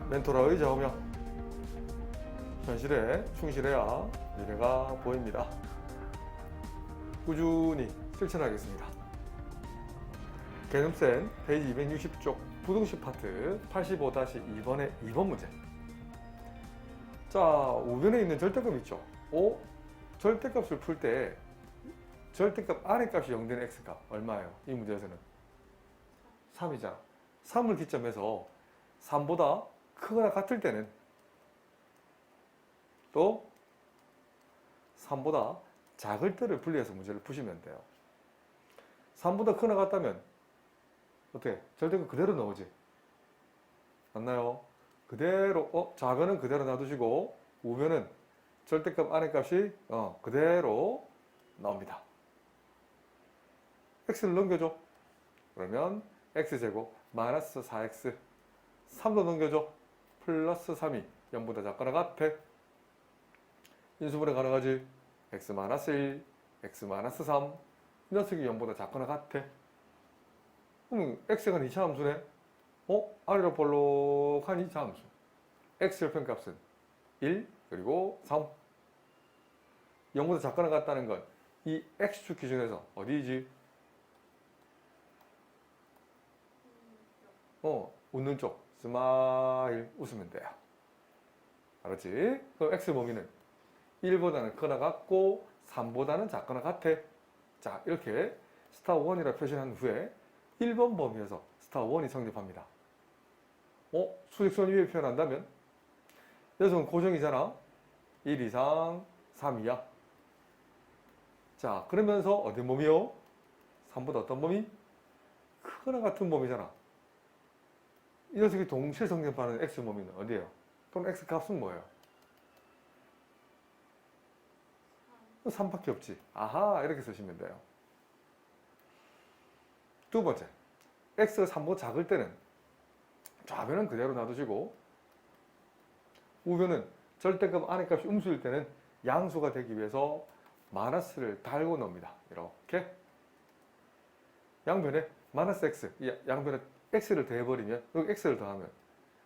멘토라의 좌우명. 현실에 충실해야 미래가 보입니다. 꾸준히 실천하겠습니다. 개념센 페이지 260쪽 부등식 파트 85-2번의 2번 문제. 자, 우변에 있는 절대값 있죠. 절대값을 풀 때 절대값 안의 값이 0 되는 x값 얼마예요? 이 문제에서는 3이잖아. 3을 기점해서 3보다 크거나 같을 때는, 또 3보다 작을 때를 분리해서 문제를 푸시면 돼요. 3보다 크거나 같다면 어떻게? 절대값 그대로 나오지. 맞나요? 그대로, 작은은 그대로 놔두시고 우변은 절대값 안의 값이 그대로 나옵니다. x를 넘겨줘. 그러면 x제곱 마이너스 4x, 3도 넘겨줘. 플러스 3이 0보다 작거나 같아. 인수분해 가능하지. x 마이너스 1, x 마이너스 3, 이 녀석이 0보다 작거나 같아. 그럼 x가 2차 함수네. 아래로 볼록한 2차 함수. x 절편값은 1 그리고 3. 0보다 작거나 같다는 건 이 x축 기준에서 어디이지? 웃는 쪽. 스마일. 웃으면 돼요. 알았지? 그럼 x 범위는 1보다는 크거나 같고 3보다는 작거나 같아. 자, 이렇게 스타 1이라 표시한 후에 1번 범위에서 스타 1이 성립합니다. 수직선 위에 표현한다면 녀석은 고정이잖아. 1 이상 3 이하. 자, 그러면서 어떤 범위요? 3보다 어떤 범위? 크거나 같은 범위잖아. 이 녀석이 동시에 성립하는 x 범위는 어디예요? 또는 x 값은 뭐예요? 3밖에 없지. 아하, 이렇게 쓰시면 돼요. 두 번째, x가 3보다 작을 때는 좌변은 그대로 놔두시고 우변은 절대값 안의 값이 음수일 때는 양수가 되기 위해서 마이너스를 달고 넣습니다. 이렇게 양변에 마이너스 x, 양변에 x를 더해버리면, 여기 x를 더하면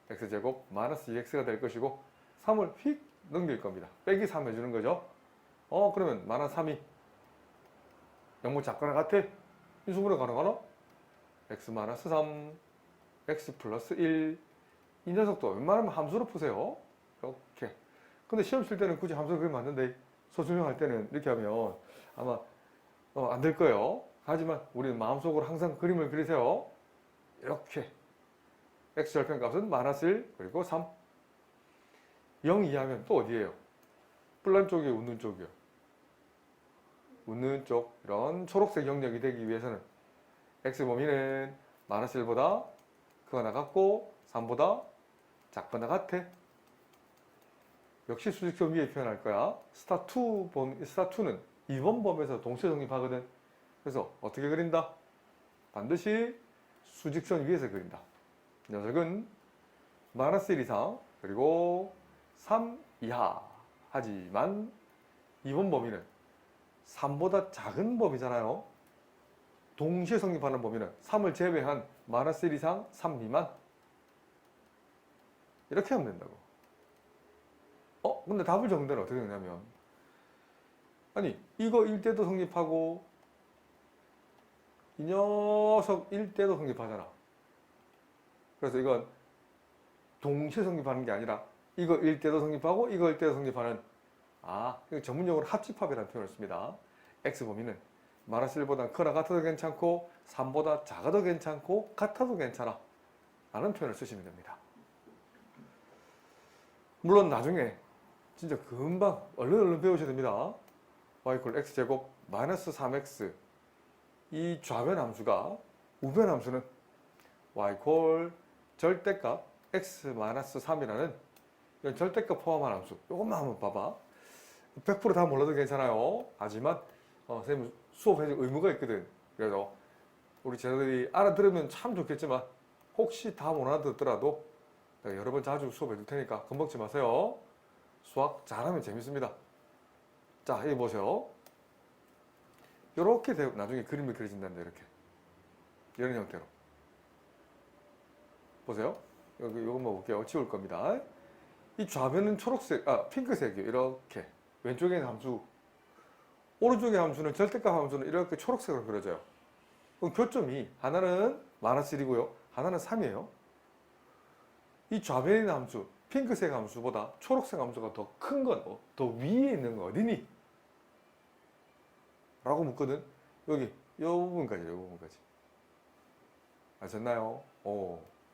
x제곱 마이너스 2x가 될 것이고 3을 휙 넘길 겁니다. 빼기 3 해주는 거죠. 그러면 마이너스 3이 0보다 작거나 같아. 인수분해 가능하나? x 마이너스 3, x 플러스 1. 이 녀석도 웬만하면 함수로 푸세요. 이렇게. 근데 시험 칠 때는 굳이 함수로 그리면 안 된대. 소수명할 때는 이렇게 하면 아마 안 될 거예요. 하지만 우리는 마음속으로 항상 그림을 그리세요. 이렇게. x 절편값은 마이너스 1 그리고 3. 0 이하면 또 어디예요? 뿔난 쪽이에요, 웃는 쪽이요? 웃는 쪽. 이런 초록색 영역이 되기 위해서는 x 범위는 마이너스 1보다 크거나 같고 3보다 작거나 같아. 역시 수직선 위에 표현할 거야. 스타2는 2번 범위에서 동시에 성립하거든. 그래서 어떻게 그린다? 반드시 수직선 위에서 그린다. 녀석은 마이너스 1 이상 그리고 3 이하. 하지만 2번 범위는 3보다 작은 범위잖아요. 동시에 성립하는 범위는 3을 제외한 마이너스 1 이상 3 미만. 이렇게 하면 된다고. 근데 답을 적은 데는 어떻게 되냐면, 아니 이거 1대도 성립하고 이 녀석 1대도 성립하잖아. 그래서 이건 동시에 성립하는 게 아니라 이거 1대도 성립하고 이거 1대도 성립하는, 이거 전문용어로 합집합이라는 표현을 씁니다. x 범위는 마이너스 1보다 크거나 같아도 괜찮고 3보다 작아도 괜찮고 같아도 괜찮아 라는 표현을 쓰시면 됩니다. 물론 나중에 진짜 금방 얼른 배우셔야 됩니다. y = x제곱 마이너스 3x. 이 좌변 함수가, 우변 함수는 y = 절대값 x 마이너스 3이라는 이런 절대값 포함한 함수. 이것만 한번 봐봐. 100% 다 몰라도 괜찮아요. 하지만 선생님 수업해줄 의무가 있거든. 그래서 우리 제자들이 알아들으면 참 좋겠지만 혹시 다 못 알아듣더라도 내가 여러 번 자주 수업해줄 테니까 겁먹지 마세요. 수학 잘하면 재밌습니다. 자, 여기 보세요. 이렇게 나중에 그림이 그려진다는데, 이렇게. 이런 형태로. 보세요. 여기 요것만 볼게요. 지울 겁니다. 이 좌변은 초록색, 핑크색이에요. 이렇게. 왼쪽에 있는 함수, 오른쪽의 함수는 절대값 함수는 이렇게 초록색으로 그려져요. 그럼 교점이 하나는 -1이고요. 하나는 3이에요. 이 좌변에 있는 함수, 핑크색 함수보다 초록색 함수가 더 큰 건, 더 위에 있는 건 어디니? 라고 묻거든. 여기, 이 부분까지. 아셨나요?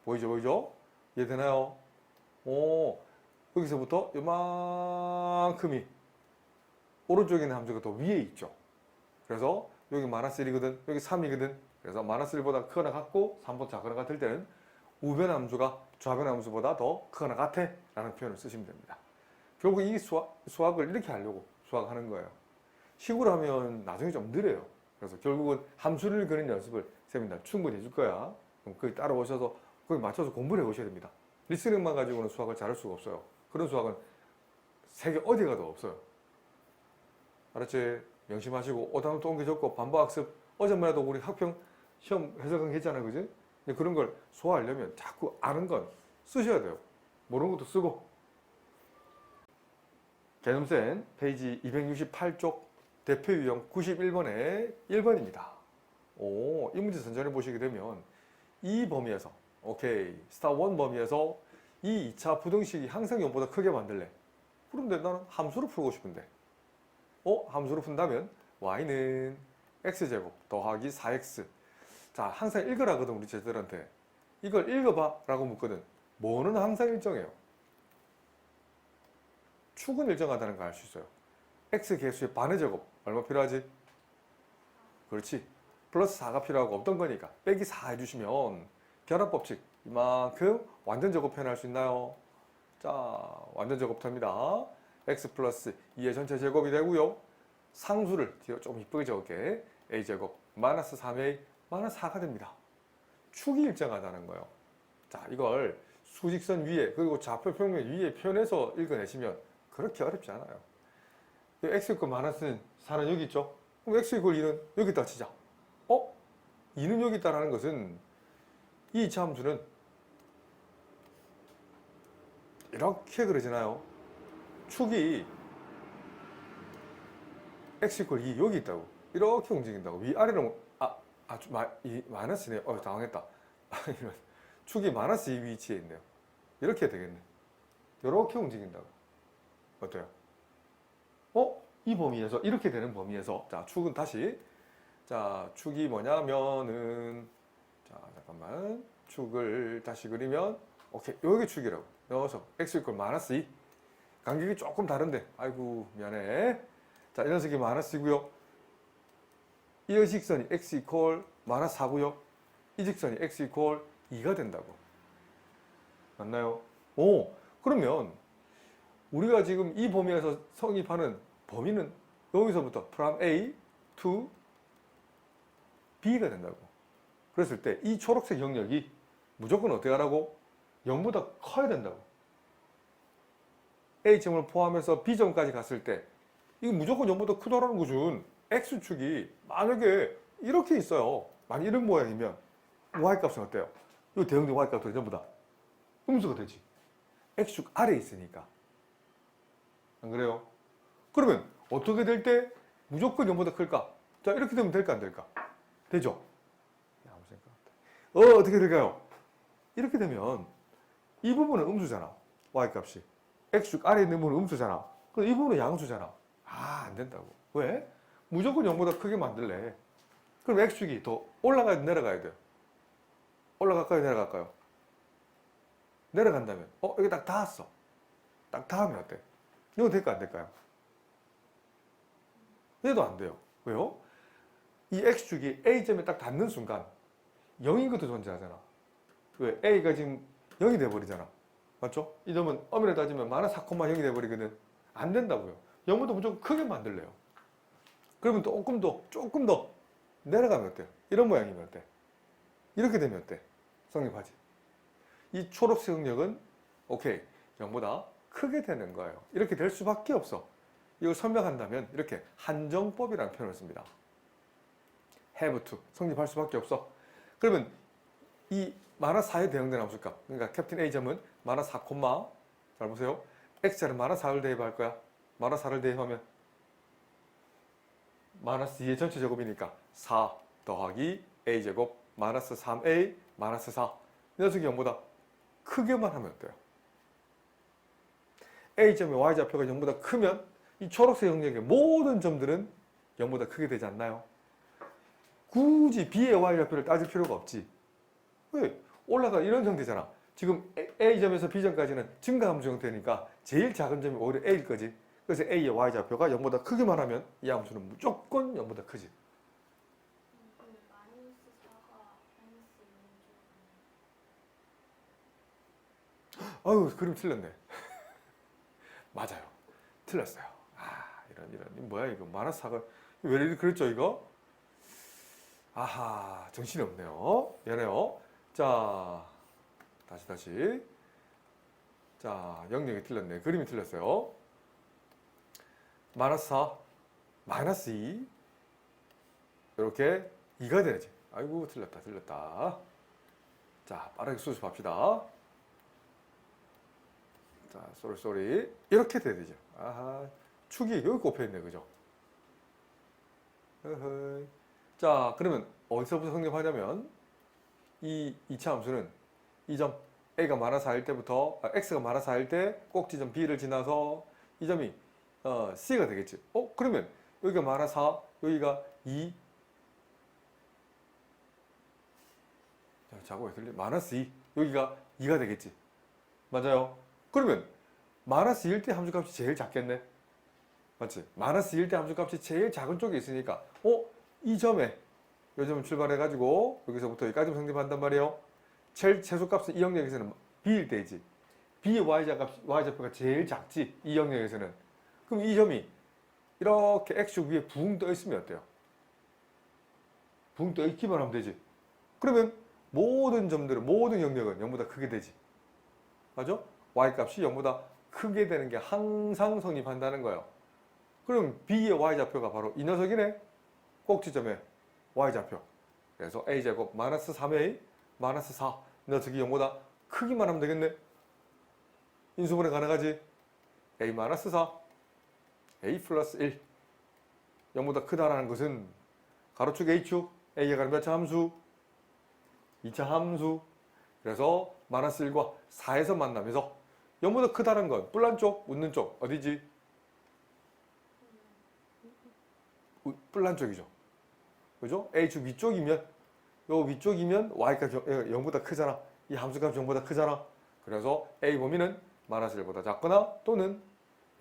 보이죠? 이해되나요? 여기서부터 요만큼이 오른쪽에 있는 함수가 더 위에 있죠. 그래서 여기 -1이거든, 여기 3이거든. 그래서 -1보다 크거나 같고 3보다 작거나 같을 때는 우변 함수가 좌변 함수보다 더 크거나 같아 라는 표현을 쓰시면 됩니다. 결국 이 수학을 이렇게 하려고 수학하는 거예요. 식으로 하면 나중에 좀 느려요. 그래서 결국은 함수를 그리는 연습을 쌤이 충분히 해줄 거야. 그럼 거기 따라오셔서 거기 맞춰서 공부를 해오셔야 됩니다. 리스닝만 가지고는 수학을 잘할 수가 없어요. 그런 수학은 세계 어디 가도 없어요. 알았지? 명심하시고 오답 또 옮겨줬고 반복학습 어제만 해도 우리 학평 시험 해석은 했잖아요. 그지? 근데 그런 걸 소화하려면 자꾸 아는 건 쓰셔야 돼요. 모르는 것도 쓰고. 개념센 페이지 268쪽 대표 유형 91번에 1번입니다. 이 문제 선전해 보시게 되면 이 범위에서 오케이 스타 1 범위에서 이 2차 부등식이 항상 0보다 크게 만들래. 그런데 나는 함수로 풀고 싶은데 함수로 푼다면 y는 x제곱 더하기 4x. 자, 항상 읽으라거든 우리 쟤들한테. 이걸 읽어봐 라고 묻거든. 뭐는 항상 일정해요. 축은 일정하다는 걸 알 수 있어요. x 개수의 반의 제곱 얼마 필요하지? 그렇지. 플러스 4가 필요하고 없던 거니까 빼기 4 해주시면 결합법칙 이만큼 완전 제곱 표현할 수 있나요? 자, 완전 제곱합니다. x 플러스 2의 전체 제곱이 되고요. 상수를 뒤로 조금 이쁘게 적을게. a제곱 마이너스 3a 마이너스 4가 됩니다. 축이 일정하다는 거예요. 자, 이걸 수직선 위에 그리고 좌표 평면 위에 표현해서 읽어내시면 그렇게 어렵지 않아요. x 이퀄 마이너스 4는 여기 있죠? 그럼 x 이퀄 2는 여기다 치자. 2는 여기 있다라는 것은 이 2차 함수는 이렇게 그려지나요? 축이 x 이퀄 2 여기 있다고. 이렇게 움직인다고. 위아래로 마이너스네. 당황했다. 축이 마이너스 2 위치에 있네요. 이렇게 되겠네. 이렇게 움직인다고. 어때요? 이 범위에서 이렇게 되는 범위에서 자, 축은 다시 자, 축이 뭐냐면은 자, 잠깐만. 축을 다시 그리면 오케이. 여기 축이라고. 넣어서 x 이퀄 마이너스 2. 간격이 조금 다른데. 아이고, 미안해. 자, 이 녀석이 마이너스이고요. 이 직선이 x 이퀄 마이너스 4고요. 이 직선이 x 이퀄 2가 된다고. 맞나요? 그러면 우리가 지금 이 범위에서 성립하는 범위는 여기서부터 from A to B가 된다고. 그랬을 때 이 초록색 영역이 무조건 어떻게 하라고? 0보다 커야 된다고. A점을 포함해서 B점까지 갔을 때 이거 무조건 0보다 크다라는 거죠. X축이 만약에 이렇게 있어요. 만약 이런 모양이면 Y값은 어때요? 이 대응된 Y값들이 전부 다 음수가 되지. X축 아래에 있으니까. 안 그래요? 그러면 어떻게 될 때 무조건 0보다 클까? 자, 이렇게 되면 될까 안 될까? 되죠? 아무 생각. 어떻게 될까요? 이렇게 되면 이 부분은 음수잖아. Y값이. X축 아래에 있는 부분은 음수잖아. 그럼 이 부분은 양수잖아. 안 된다고. 왜? 무조건 0보다 크게 만들래. 그럼 X축이 더 올라가야 돼, 내려가야 돼요? 올라갈까요, 내려갈까요? 내려간다면 여기 딱 닿았어. 딱 닿으면 어때? 이거 될까 안 될까요? 얘도 안 돼요. 왜요? 이 X축이 A점에 딱 닿는 순간 0인 것도 존재하잖아. 왜? A가 지금 0이 돼버리잖아. 맞죠? 이 점은 엄밀히 따지면 마이너스 4,0이 돼버리거든. 안 된다고요. 0보다 무조건 크게 만들래요. 그러면 조금 더 내려가면 어때요? 이런 모양이면 어때? 이렇게 되면 어때? 성립하지. 이 초록색 영역은 오케이 0보다 크게 되는 거예요. 이렇게 될 수밖에 없어. 이걸 설명한다면 이렇게 한정법이라는 표현을 씁니다. have to 성립할 수밖에 없어. 그러면 이 마이너스 4에 대응되는 함수값. 그러니까 캡틴 A점은 마이너스 4, 잘 보세요. X자는 마이너스 4를 대입할 거야. 마이너스 4를 대입하면 마이너스 2의 전체 제곱이니까 4 더하기 A제곱 마이너스 3A 마이너스 4. 이 녀석이 0보다 크게만 하면 돼요. A점의 Y좌표가 0보다 크면 이 초록색 영역의 모든 점들은 0보다 크게 되지 않나요? 굳이 B의 Y좌표를 따질 필요가 없지. 왜? 올라가 이런 형태잖아. 지금 A점에서 B점까지는 증가함수 형태니까 제일 작은 점이 오히려 A일 거지. 그래서 A의 Y좌표가 0보다 크기만 하면 이 함수는 무조건 0보다 크지. 아유, 그림 틀렸네. 맞아요. 틀렸어요. 이런 뭐야 이거 마이너스 4가 왜 이렇게 그랬죠 이거? 아하, 정신이 없네요. 미안해요. 자, 다시. 자, 영역이 틀렸네. 그림이 틀렸어요. 마이너스 4, 마이너스 2 이렇게 2가 되지. 아이고, 틀렸다. 자, 빠르게 수습합시다. 자, 쏘리 이렇게 돼야 되죠. 아하, 축이 여기 꼽혀있네, 그죠? 어허이. 자, 그러면 어디서부터 성립하냐면 이 2차 함수는 이 점 A가 마이너스 4일 때부터 X가 마이너스 4일 때 꼭지점 B를 지나서 이 점이 C가 되겠지. 그러면 여기가 마이너스 4, 여기가 2. 자고 왜 틀려? 마이너스 2, 여기가 2가 되겠지. 맞아요. 그러면 마이너스 1때 함수값이 제일 작겠네. 맞지? 마이너스 1때 함수값이 제일 작은 쪽에 있으니까 이 점에 이 점을 출발해가지고 여기서부터 여기까지 성립한단 말이에요. 최소값은 이 영역에서는 B일 때이지. B의 Y좌표가 제일 작지. 이 영역에서는. 그럼 이 점이 이렇게 X축 위에 붕 떠 있으면 어때요? 붕 떠 있기만 하면 되지. 그러면 모든 점들은, 모든 영역은 0보다 크게 되지. 맞아? Y값이 0보다 크게 되는 게 항상 성립한다는 거예요. 그럼 B의 Y좌표가 바로 이 녀석이네. 꼭지점의 Y좌표. 그래서 A제곱 마이너스 3A 마이너스 4. 이 녀석이 0보다 크기만 하면 되겠네. 인수분해 가능하지. A 마이너스 4 A 플러스 1. 0보다 크다라는 것은 가로축 A축 A에 가는 몇 차 함수? 2차 함수. 그래서 마이너스 1과 4에서 만나면서 0보다 크다는 건 뿔난 쪽, 웃는 쪽 어디지? 뿔난 쪽이죠. 그죠? A축 위쪽이면 Y가 0보다 크잖아. 이 함수값이 0보다 크잖아. 그래서 A 범위는 마이너스 1보다 작거나 또는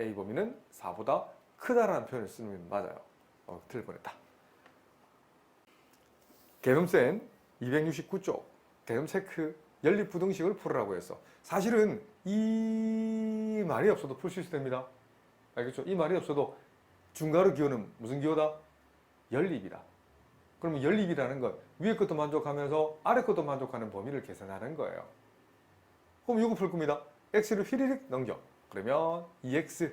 A 범위는 4보다 크다라는 표현을 쓰면 맞아요. 틀릴 뻔했다. 개념센 269쪽 개념 체크 연립부등식을 풀으라고 했어. 사실은 이 말이 없어도 풀 수 있을 됩니다. 알겠죠? 이 말이 없어도 중괄호 기호는 무슨 기호다? 연립이다. 그러면 연립이라는 건 위에 것도 만족하면서 아래 것도 만족하는 범위를 계산하는 거예요. 그럼 이거 풀 겁니다. x를 휘리릭 넘겨. 그러면 2x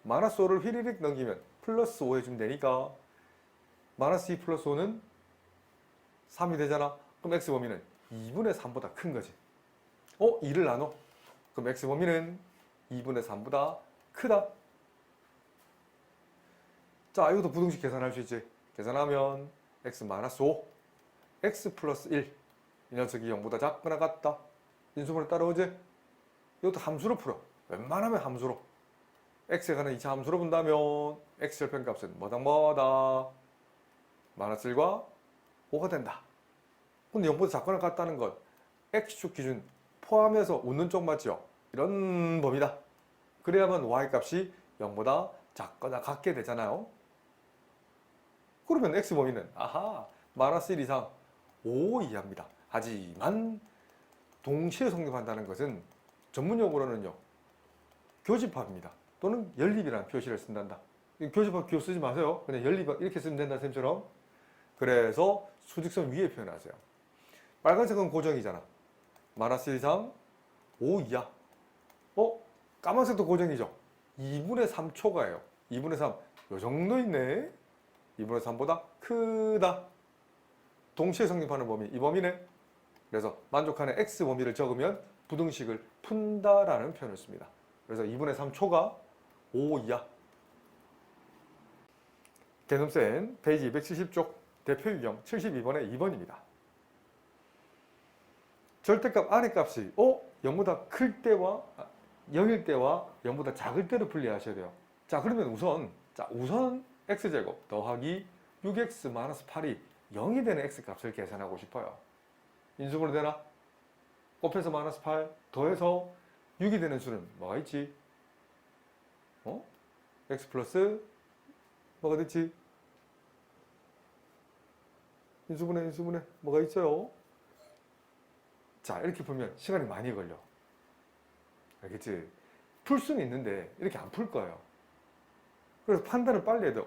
마이너스 5를 휘리릭 넘기면 플러스 5 해주면 되니까 마이너스 2 플러스 5는 3이 되잖아. 그럼 x 범위는 2분의 3보다 큰 거지. 2를 나눠. 그럼 x 범위는 2분의 3보다 크다. 자, 이것도 부등식 계산할 수 있지. 계산하면 x 마이너스 5 x 플러스 1. 이 녀석이 0보다 작거나 같다. 인수분해 따라오지? 이것도 함수로 풀어. 웬만하면 함수로. x에 관한 2차 함수로 본다면 x 절편값은 뭐다? 마이너스 1과 5가 된다. 근데 0보다 작거나 같다는 건 x축 기준 포함해서 웃는 쪽 맞죠? 이런 범위다. 그래야만 y값이 0보다 작거나 같게 되잖아요. 그러면 x 범위는 마이너스 1 이상 5 이하입니다. 하지만 동시에 성립한다는 것은 전문용어로는요 교집합입니다. 또는 연립이라는 표시를 쓴단다. 교집합 기호 쓰지 마세요. 그냥 연립 이렇게 쓰면 된다는 셈처럼. 그래서 수직선 위에 표현하세요. 빨간색은 고정이잖아. 마이너스 1 이상 5 이하. 까만색도 고정이죠. 2분의 3 초과예요. 2분의 3. 요 정도 있네. 2분의 3보다 크다. 동시에 성립하는 범위. 이 범위네. 그래서 만족하는 x 범위를 적으면 부등식을 푼다라는 표현을 씁니다. 그래서 2분의 3초가 5 이하. 개념센 페이지 270쪽 대표 유형 72번의 2번입니다. 절대값 안의 값이 0보다 클 때와 0일 때와 0보다 작을 때를 분리하셔야 돼요. 자, 그러면 우선 x제곱 더하기 6x-8이 0이 되는 x값을 계산하고 싶어요. 인수분해 되나? 곱해서 마이너스 8 더해서 6이 되는 수는 뭐가 있지? x 플러스 뭐가 됐지? 인수분해 뭐가 있어요? 자, 이렇게 풀면 시간이 많이 걸려. 알겠지? 풀 수는 있는데 이렇게 안 풀 거예요. 그래서 판단을 빨리 해야 돼.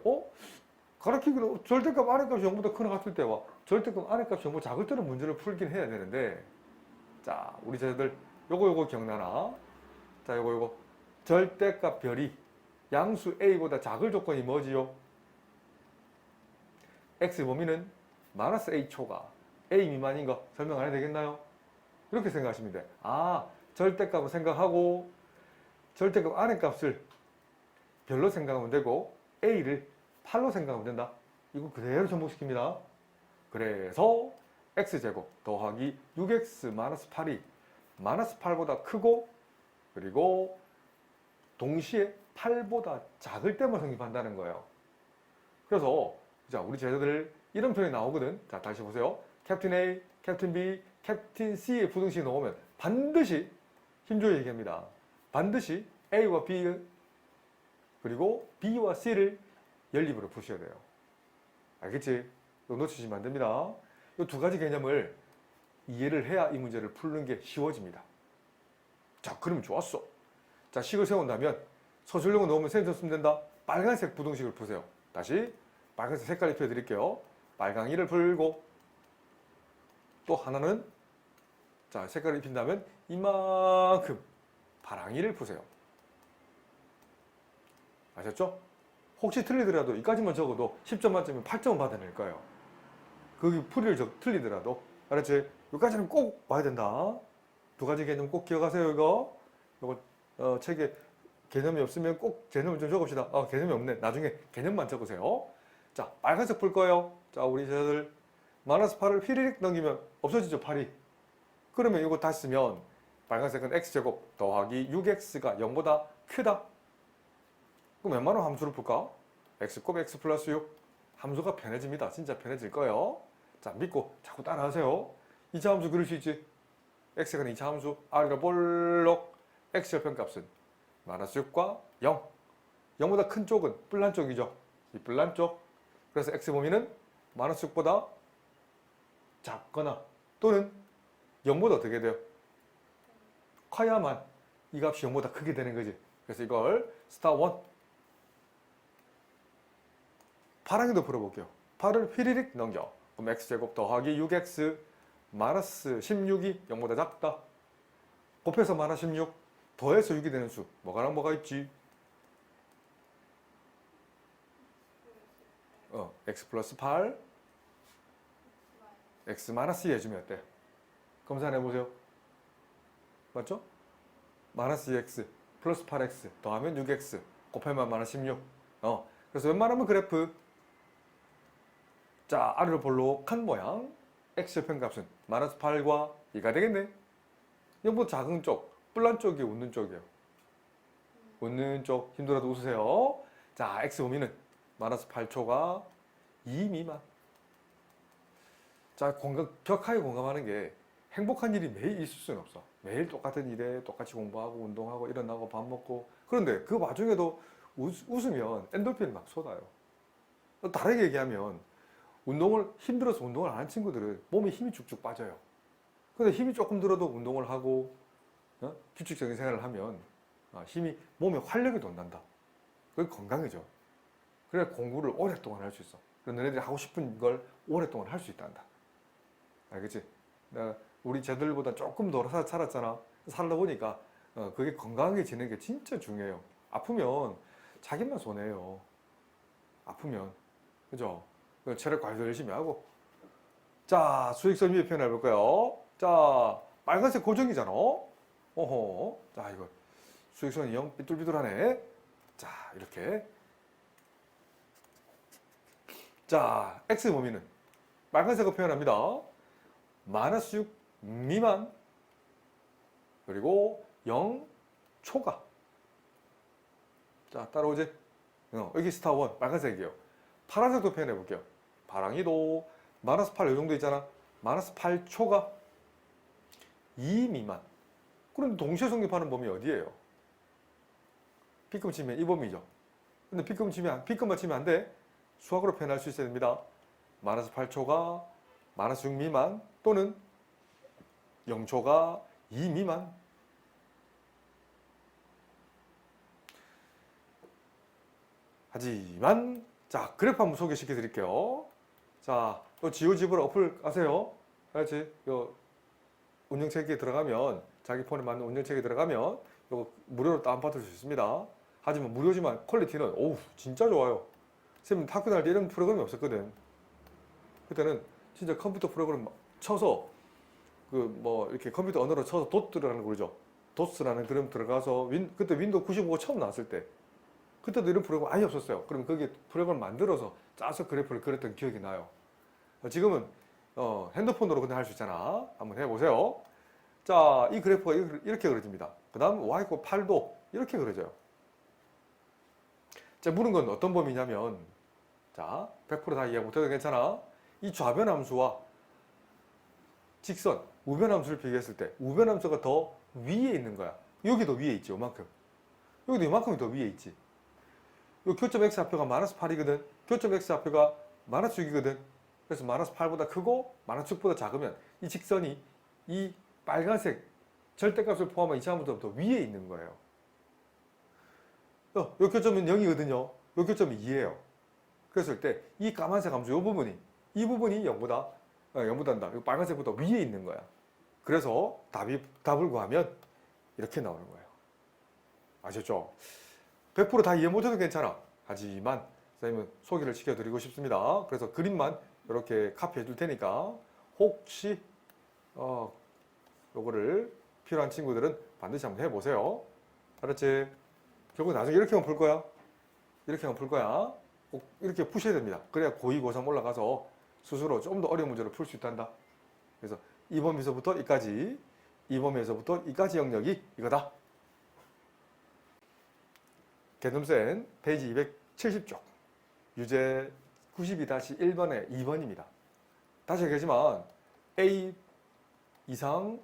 가르치기는 절대값 안의 값이 0보다 크거나 같을 때와 절대값 안의 값이 0보다 작을 때는 문제를 풀긴 해야 되는데, 자, 우리 제자들 요거 기억나나? 자, 요거 절대값 별이 양수 a보다 작을 조건이 뭐지요? x 범위는 마이너스 a 초가 a 미만인 거 설명 안 해도 되겠나요? 이렇게 생각하시면 돼. 절대값을 생각하고 절대값 안의 값을 별로 생각하면 되고 a를 8로 생각하면 된다. 이거 그대로 접목시킵니다. 그래서 x제곱 더하기 6x-8이 마이너스 8보다 크고 그리고 동시에 8보다 작을 때만 성립한다는 거예요. 그래서 자, 우리 제자들 이런 표현이 나오거든. 자, 다시 보세요. 캡틴 A, 캡틴 B, 캡틴 C의 부등식 나오면 반드시 힘줘야 얘기합니다. 반드시 A와 B 그리고 B와 C를 연립으로 푸셔야 돼요. 알겠지? 이거 놓치시면 안 됩니다. 이 두 가지 개념을 이해를 해야 이 문제를 푸는 게 쉬워집니다. 자, 그럼 좋았어. 자, 식을 세운다면 서술형을 넣으면 센터 쓰면 된다. 빨간색 부등식을 푸세요. 다시 빨간색 색깔 입혀드릴게요. 빨강이를 풀고 또 하나는 자, 색깔을 입힌다면 이만큼 파랑이를 푸세요. 아셨죠? 혹시 틀리더라도 이까지만 적어도 10점 만점이면 8점은 받아낼 거예요. 거기 풀이를 틀리더라도. 알았지? 여기까지는 꼭 봐야 된다. 두 가지 개념 꼭 기억하세요. 이거 책에 개념이 없으면 꼭 개념을 좀 적읍시다. 개념이 없네. 나중에 개념만 적으세요. 자, 빨간색 풀 거예요. 자, 우리 제자들 마이너스 8을 휘리릭 넘기면 없어지죠, 8이. 그러면 이거 다시 쓰면 빨간색은 x제곱 더하기 6x가 0보다 크다. 그럼 웬만한 함수를 풀까? x곱 x 플러스 6. 함수가 편해집니다. 진짜 편해질 거예요. 자, 믿고 자꾸 따라하세요. 2차 함수 그릴 수 있지? x가 2차 함수, r가 볼록 x 절편값은 마이너스 6과 0. 0보다 큰 쪽은 뿔난 쪽이죠. 이 뿔난 쪽. 그래서 x 범위는 마이너스 6보다 작거나 또는 0보다 어떻게 돼요? 커야만 이 값이 0보다 크게 되는 거지. 그래서 이걸 스타 1. 파랑이도 풀어볼게요. 8을 휘리릭 넘겨. 그럼 x제곱 더하기 6x 마이너스 16이 0보다 작다. 곱해서 마이너스 16 더해서 6이 되는 수. 뭐가랑 뭐가 있지? x 플러스 8 x 마이너스 2 해주면 어때? 검사해보세요. 맞죠? 마이너스 2x 플러스 8x 더하면 6x 곱하면 마이너스 16. 그래서 웬만하면 그래프 자, 아래로 볼록한 모양 x 절편값은 마이너스 8과 2가 되겠네. 0보다 작은 쪽, 뿔난 쪽이 웃는 쪽이에요. 웃는 쪽 힘들어도 웃으세요. 자, x 범위는 마이너스 8초가 2 미만. 자, 격하게 공감하는 게 행복한 일이 매일 있을 수는 없어. 매일 똑같은 일에 똑같이 공부하고 운동하고 일어나고 밥 먹고. 그런데 그 와중에도 웃으면 엔돌핀이 막 쏟아요. 다르게 얘기하면 운동을 힘들어서 운동을 안 한 친구들은 몸에 힘이 쭉쭉 빠져요. 근데 힘이 조금 들어도 운동을 하고 규칙적인 생활을 하면 힘이 몸에 활력이 돋는다. 그게 건강이죠. 그래야 공부를 오랫동안 할 수 있어. 그래서 너네들이 하고 싶은 걸 오랫동안 할 수 있단다. 알겠지? 우리 쟤들보다 조금 더 살았잖아. 살다 보니까 그게 건강해지는 게 진짜 중요해요. 아프면 자기만 손해요. 아프면. 그죠? 체력 관리도 열심히 하고. 자, 수익 설명의 표현 해볼까요? 자, 빨간색 고정이잖아. 어허. 자, 이거 수직선이 영 삐뚤삐뚤하네. 자, 이렇게. 자, x 범위는 빨간색으로 표현합니다. 마이너스 6 미만 그리고 0 초과. 자, 따라오지? 여기 스타 1 빨간색이에요. 파란색도 표현해 볼게요. 파랑이도 마이너스 8 이 정도 있잖아. 마이너스 8 초과 2 미만. 그런데 동시에 성립하는 범위 어디예요? B급 치면 이 범위죠. 근데 B급 치면 B급만 치면 안 돼. 수학으로 표현할 수 있어야 됩니다. 마이너스 8초가 마이너스 6 미만 또는 0초가 2 미만. 하지만 자, 그래프 한번 소개시켜 드릴게요. 자, 또 지오지브라 어플 아세요? 알지? 요 운영체계에 들어가면 자기 폰에 맞는 운영체계에 들어가면 이거 무료로 다운받을 수 있습니다. 하지만 무료지만 퀄리티는 오우 진짜 좋아요. 선생님 학교 다닐 때 이런 프로그램이 없었거든. 그때는 진짜 컴퓨터 프로그램 쳐서 그 뭐 이렇게 컴퓨터 언어로 쳐서 도트라는 거 그러죠. 도스라는 그런 들어가서 그때 윈도우 95가 처음 나왔을 때 그때도 이런 프로그램 아예 없었어요. 그럼 거기에 프로그램을 만들어서 짜서 그래프를 그렸던 기억이 나요. 지금은 핸드폰으로 그냥 할 수 있잖아. 한번 해보세요. 자, 이 그래프가 이렇게 그려집니다. 그 다음 y = 8도 이렇게 그려져요. 자, 물은 건 어떤 범위냐면 자, 100% 다 이해 못해도 괜찮아. 이 좌변함수와 직선, 우변함수를 비교했을 때 우변함수가 더 위에 있는 거야. 여기도 위에 있지, 요만큼. 여기도 요만큼이 더 위에 있지. 요 교점 x좌표가 마이너스 8이거든. 교점 x좌표가 마이너스 6이거든. 그래서 마이너스 8보다 크고 마이너스 6보다 작으면 이 직선이 이 빨간색 절대값을 포함한 이차함보다 더 위에 있는 거예요. 요 교점은 0이거든요. 요 교점이 2예요. 그랬을 때 이 까만색 함수 이 부분이 0보단다. 이 빨간색보다 위에 있는 거야. 그래서 답을 구하면 이렇게 나오는 거예요. 아셨죠? 100% 다 이해 못해도 괜찮아. 하지만 선생님은 소개를 시켜드리고 싶습니다. 그래서 그림만 이렇게 카피해 줄 테니까 혹시 요거를 필요한 친구들은 반드시 한번 해보세요. 알았지? 결국 나중에 이렇게만 풀 거야. 이렇게만 풀 거야. 꼭 이렇게 푸셔야 됩니다. 그래야 고2, 고3 올라가서 스스로 좀 더 어려운 문제를 풀 수 있단다. 그래서 이 범위에서부터 이까지, 이 범위에서부터 이까지 영역이 이거다. 개념센 페이지 270쪽 유제 92-1번의 2번입니다. 다시 얘기하지만 A 이상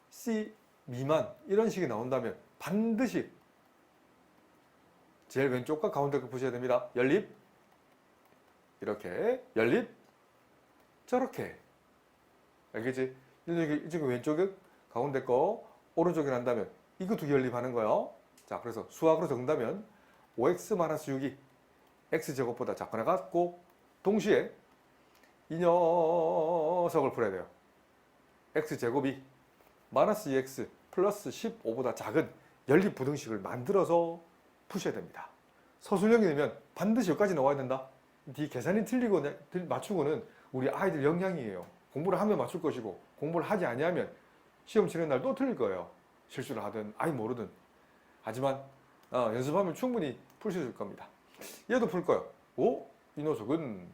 C 미만 이런 식이 나온다면 반드시 제일 왼쪽과 가운데 거 보셔야 됩니다. 연립 이렇게 연립 저렇게 알겠지? 이쪽 왼쪽에 가운데 거 오른쪽에 난다면 이거 두 개 연립하는 거예요. 자, 그래서 수학으로 적는다면 5x-6이 x제곱보다 작거나 같고 동시에 이 녀석을 풀어야 돼요. x제곱이 마이너스 2x 플러스 15보다 작은 연립부등식을 만들어서 푸셔야 됩니다. 서술형이 되면 반드시 여기까지 나와야 된다. 뒤 계산이 틀리고 맞추고는 우리 아이들 역량이에요. 공부를 하면 맞출 것이고 공부를 하지 아니하면 시험 치는 날 또 틀릴 거예요. 실수를 하든 아예 모르든. 하지만 연습하면 충분히 풀 수 있을 겁니다. 얘도 풀 거예요. 오? 이 녀석은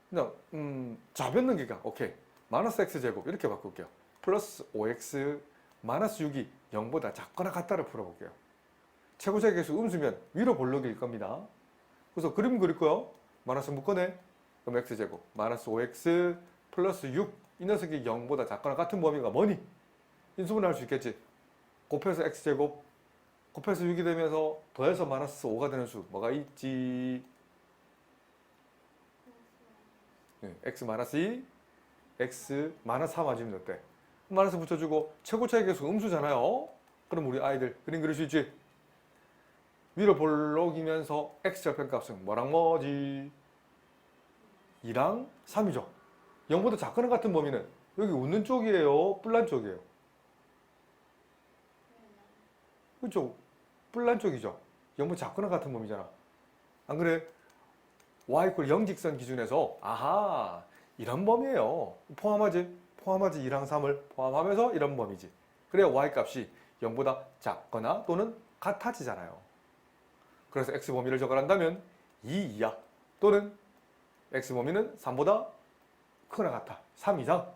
그냥 좌변 넘기가 오케이. 마이너스 x제곱 이렇게 바꿀게요. 플러스 5x 마이너스 6이 0보다 작거나 같다를 풀어볼게요. 최고차의 개수 음수면 위로 볼록일 겁니다. 그래서 그림 그릴 거요. 마이너스 묶어내. 그럼 x제곱 마이너스 5x 플러스 6 이 녀석이 0보다 작거나 같은 범위가 뭐니? 인수분해 할 수 있겠지. 곱해서 x제곱 곱해서 6이 되면서 더해서 마이너스 5가 되는 수 뭐가 있지? x 마이너스 2 x 마이너스 4 맞으면 어때? 마이너스 붙여주고 최고차의 개수 음수잖아요. 그럼 우리 아이들 그림 그릴 수 있지? 위로 볼록이면서 x 절편값은 뭐랑 뭐지? 2랑 3이죠. 0보다 작거나 같은 범위는 여기 웃는 쪽이에요? 뿔난 쪽이에요? 그렇죠? 뿔난 쪽이죠. 0보다 작거나 같은 범위잖아. 안 그래? y = 0 직선 기준에서 아하 이런 범위예요. 포함하지? 포함하지. 2랑 3을 포함하면서 이런 범위지. 그래야 y값이 0보다 작거나 또는 같아지잖아요. 그래서 x 범위를 적어낸다면 2 이하 또는 x 범위는 3보다 크거나 같아. 3 이상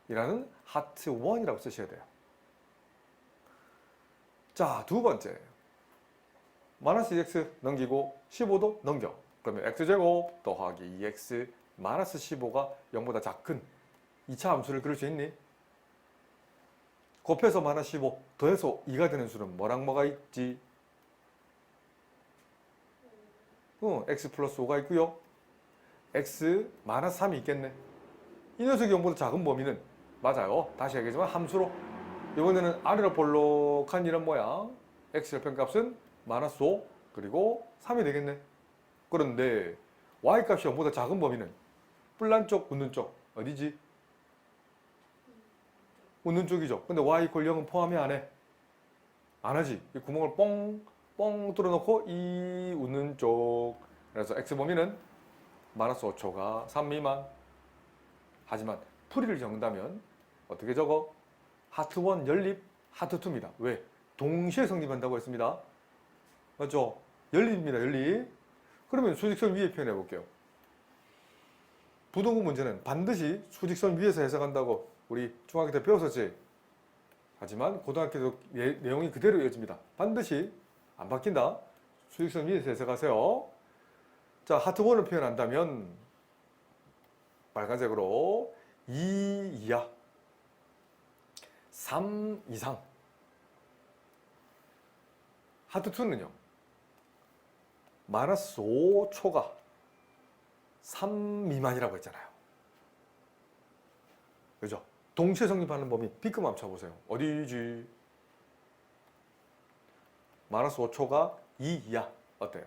이라는 하트 1이라고 쓰셔야 돼요. 자, 두 번째. 마이너스 2x 넘기고 15도 넘겨. 그러면 x제곱 더하기 2x 마이너스 15가 0보다 작은 2차 함수를 그릴 수 있니? 곱해서 마이너스 15 더해서 2가 되는 수는 뭐랑 뭐가 있지? x 플러스 5가 있고요. x 마이너스 3이 있겠네. 이 녀석이 0보다 작은 범위는 맞아요. 다시 얘기하지만 함수로 이번에는 아래로 볼록한 이런 모양 x의 편값은 마이너스 5 그리고 3이 되겠네. 그런데 y값이 0보다 작은 범위는 뿔난 쪽, 웃는 쪽 어디지? 웃는 쪽이죠. 근데 y 이퀄 0은 포함이 안 해. 안 하지. 이 구멍을 뻥 뚫어놓고 이 웃는 쪽. 그래서 x 범위는 마이너스 5초가 3 미만. 하지만 풀이를 적는다면 어떻게 적어? 하트 1 연립, 하트 2입니다. 왜? 동시에 성립한다고 했습니다. 맞죠? 연립입니다. 연립. 그러면 수직선 위에 표현해 볼게요. 부동호 문제는 반드시 수직선 위에서 해석한다고 우리 중학교 때 배웠었지. 하지만 고등학교도 내용이 그대로 이어집니다. 반드시 안 바뀐다. 수직선 위에서 해석하세요. 자, 하트 1을 표현한다면 빨간색으로 2 이하 3 이상. 하트 2는요. 마이너스 5초가 3 미만이라고 했잖아요. 그죠? 동시에 성립하는 범위 B급 한번 쳐보세요. 어디지? 마이너스 5초가 2 이하. 어때요?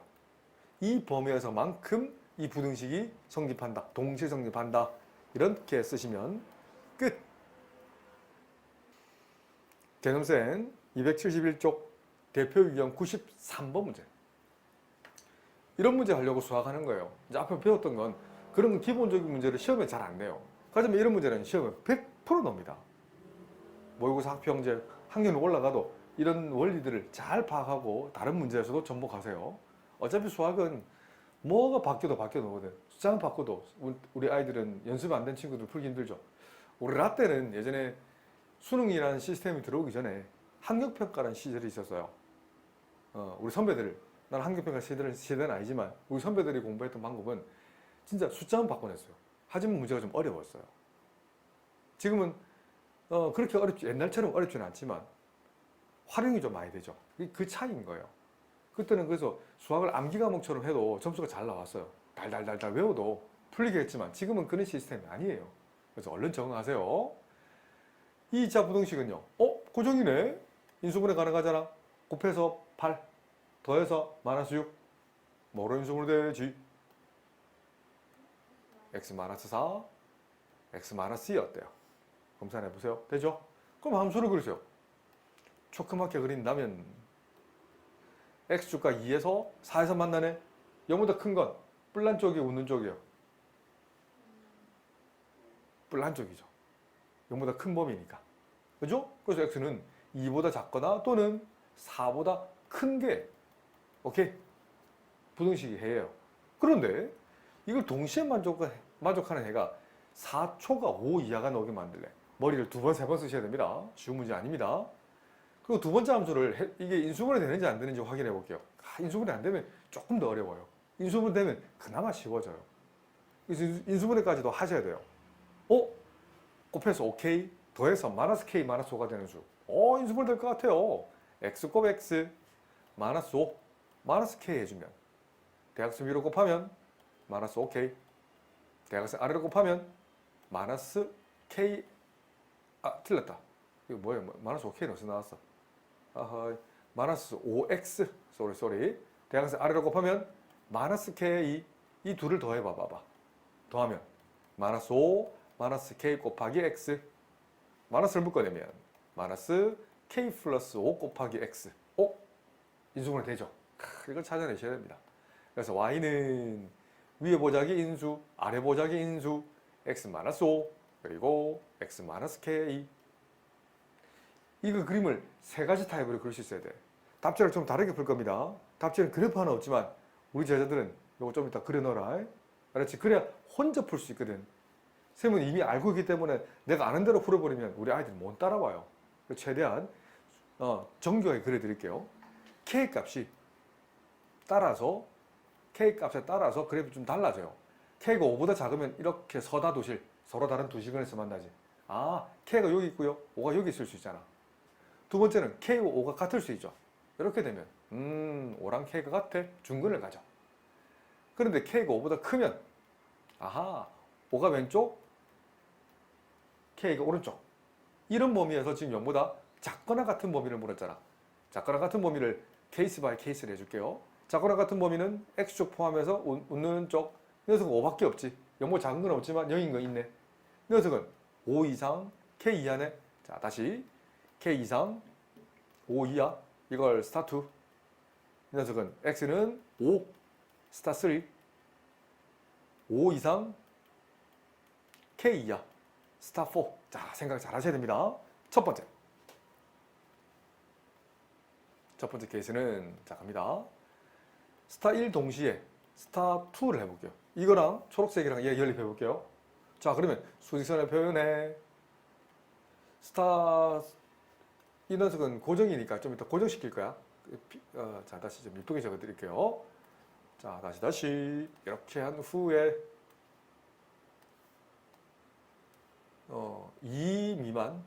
이 범위에서만큼 이 부등식이 성립한다. 동시에 성립한다. 이렇게 쓰시면 끝. 개념생 271쪽 대표 유형 93번 문제. 이런 문제 하려고 수학하는 거예요. 이제 앞에 배웠던 건 그런 기본적인 문제를 시험에 잘 안 내요. 하지만 이런 문제는 시험에 100% 나옵니다. 모의고사 학평제 학년이 올라가도 이런 원리들을 잘 파악하고 다른 문제에서도 접목하세요. 어차피 수학은 뭐가 바뀌어도 바뀌어도 숫자만 바꿔도 우리 아이들은 연습 안 된 친구들 풀기 힘들죠. 우리 라떼는 예전에 수능이라는 시스템이 들어오기 전에 학력평가라는 시절이 있었어요. 우리 선배들, 난 학력평가 시대는 아니지만 우리 선배들이 공부했던 방법은 진짜 숫자만 바꿔냈어요. 하지만 문제가 좀 어려웠어요. 지금은 그렇게 어렵지, 옛날처럼 어렵지는 않지만 활용이 좀 많이 되죠. 그 차이인 거예요. 그때는 그래서 수학을 암기 과목처럼 해도 점수가 잘 나왔어요. 달달달달 외워도 풀리겠지만 지금은 그런 시스템이 아니에요. 그래서 얼른 적응하세요. 2차 부등식은요. 고정이네. 인수분해 가능하잖아. 곱해서 8 더해서 마이너스 6 뭐로 인수분해 되지? x 마이너스 4 x 마이너스 2 어때요? 검산해보세요. 되죠? 그럼 함수를 그리세요. 조그맣게 그린다면 x축과 2에서 4에서 만나네. 0보다 큰 건 뿔난 쪽이 웃는 쪽이에요. 뿔난 쪽이죠. 0보다 큰 범위니까. 그죠? 그래서 x는 2보다 작거나 또는 4보다 큰 게 오케이? 부등식이 해요. 그런데 이걸 동시에 만족하는 해가 4초가 5 이하가 나오게 만들래. 머리를 2번, 3번 쓰셔야 됩니다. 쉬운 문제 아닙니다. 그리고 두 번째 함수를 이게 인수분해 되는지 안 되는지 확인해 볼게요. 인수분해 안 되면 조금 더 어려워요. 인수분해 되면 그나마 쉬워져요. 그래서 인수분해까지도 하셔야 돼요. 곱해서 OK 더해서 마이너스 K 마이너스 5가 되는 수. 인수분해 될 것 같아요. X 곱 X 마이너스 5 마이너스 K 해주면 대각선 위로 곱하면 마이너스 5K 대각선 아래로 곱하면 마이너스 K 틀렸다. 이거 뭐예요? 마이너스 5K는 어디서 나왔어? 마이너스 5x 쏘리 대각선 아래로 곱하면 마이너스 k 이 둘을 더해봐 봐봐. 더하면 마이너스 5 마이너스 k 곱하기 x 마이너스를 묶어내면 마이너스 k 플러스 5 곱하기 x 인수분해 되죠? 이걸 찾아내셔야 됩니다. 그래서 y는 위에 보자기 인수 아래 보자기 인수 x-5 그리고 x-k. 이거 그림을 세 가지 타입으로 그릴 수 있어야 돼. 답지를 좀 다르게 풀 겁니다. 답지는 그래프 하나 없지만 우리 제자들은 이거 좀 이따 그려 넣어라. 알았지? 그래야 혼자 풀 수 있거든. 쌤은 이미 알고 있기 때문에 내가 아는 대로 풀어버리면 우리 아이들이 못 따라와요. 최대한 정교하게 그려드릴게요. K 값이 따라서 K 값에 따라서 그래프 좀 달라져요. K가 5보다 작으면 이렇게 서다도실 서로 다른 두 시간에서 만나지. 아, K가 여기 있고요. 5가 여기 있을 수 있잖아. 두 번째는 K와 5가 같을 수 있죠. 이렇게 되면 5랑 K가 같아. 중근을 가죠. 그런데 K가 5보다 크면 아하, 5가 왼쪽, K가 오른쪽. 이런 범위에서 지금 0보다 작거나 같은 범위를 물었잖아. 작거나 같은 범위를 케이스 바이 케이스를 해줄게요. 작거나 같은 범위는 X쪽 포함해서 웃는 쪽. 이 녀석은 5밖에 없지. 0보다 작은 건 없지만 0인 거 있네. 이 녀석은 5 이상, K 이하네. 자, 다시 K 이상, 5 이하. 이걸 스타 2. 이 녀석은 X는 5, 스타 3. 5 이상, K 이하, 스타 4. 자, 생각 잘 하셔야 됩니다. 첫 번째 케이스는 자 갑니다. 스타 1 동시에 스타 2를 해볼게요. 이거랑 초록색이랑 얘 연립해 볼게요. 자, 그러면 수직선의 표현에 스타 이 녀석은 고정이니까 좀 이따 고정시킬 거야. 자, 다시 좀 이쁘게 적어 드릴게요. 자, 다시 이렇게 한 후에 2 미만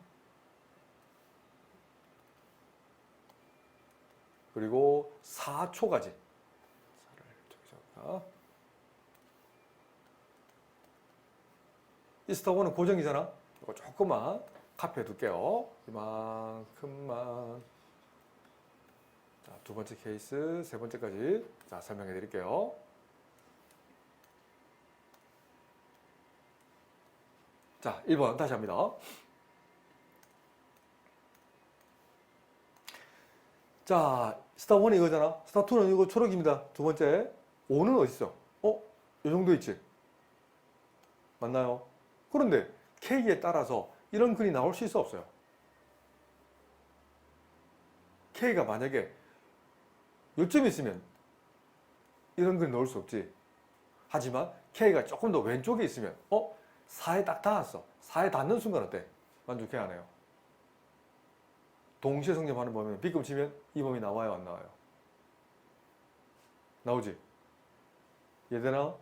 그리고 4초까지 이 스타1은 고정이잖아. 이거 조금만 카피해 둘게요. 이만큼만. 자, 두 번째 케이스, 세 번째까지 자, 설명해 드릴게요. 자, 1번 다시 합니다. 자, 스타1이 이거잖아. 스타2는 이거 초록입니다. 두 번째, 5는 어디 있어? 이 정도 있지? 맞나요? 그런데 K에 따라서 이런 글이 나올 수 있어 없어요? K가 만약에 요점이 있으면 이런 글이 넣을 수 없지. 하지만 K가 조금 더 왼쪽에 있으면 4에 딱 닿았어. 4에 닿는 순간 어때? 만족해 안 해요? 동시에 성립하는 범위는 B급 치면 이 범위 나와요 안 나와요? 나오지? 이해되나?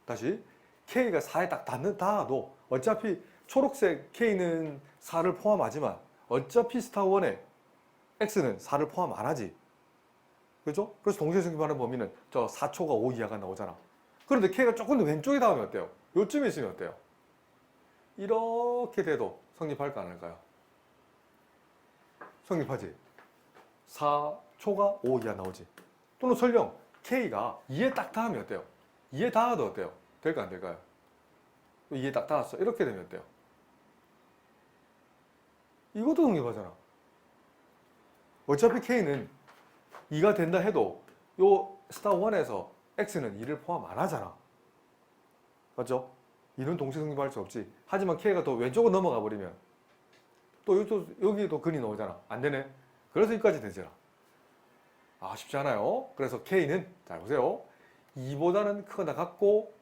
다시 K가 4에 딱 닿아도 어차피 초록색 K는 4를 포함하지만 어차피 스타1에 X는 4를 포함 안 하지. 그렇죠? 그래서 동시에 성립하는 범위는 저 4초가 5 이하가 나오잖아. 그런데 K가 조금 더 왼쪽에 닿으면 어때요? 요쯤에 있으면 어때요? 이렇게 돼도 성립할까 안 할까요? 성립하지. 4초가 5 이하 나오지. 또는 설령 K가 2에 딱 닿으면 어때요? 2에 닿아도 어때요? 될까 안 될까요? 2에 딱 닿았어. 이렇게 되면 어때요? 이것도 성립하잖아. 어차피 K는 2가 된다 해도 요 스타1에서 X는 2를 포함 안 하잖아. 맞죠? 2는 동시에 성립할 수 없지. 하지만 K가 더 왼쪽으로 넘어가 버리면 또 여기도 근이 나오잖아. 안 되네. 그래서 여기까지 되잖아. 쉽지 않아요. 그래서 K는 잘 보세요. 2보다는 크거나 같고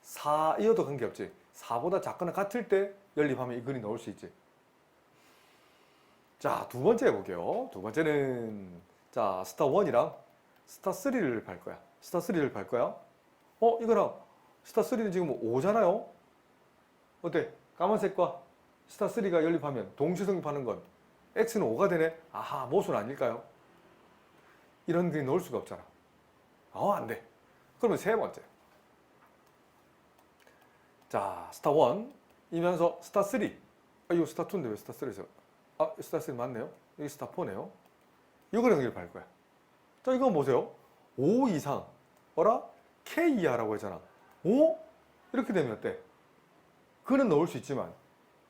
4이어도 관계없지. 4보다 작거나 같을 때 연립하면 이 근이 나올 수 있지. 자, 두 번째 해볼게요. 두 번째는 자, 스타1이랑 스타3를 발 거야. 스타3를 발 거야. 이거랑 스타3는 지금 5잖아요. 어때? 까만색과 스타3가 연립하면 동시 성립하는 건 X는 5가 되네. 아하, 모순 아닐까요? 이런 그림 넣을 수가 없잖아. 안 돼. 그러면 세 번째. 자, 스타1이면서 스타3. 이거 스타2인데 왜 스타3에서? 스타3 맞네요. 여기 스타4네요. 이거를 연결할 거야. 자, 이거 보세요. 5 이상. K 이하라고 했잖아. 5? 이렇게 되면 어때? 근은 넣을 수 있지만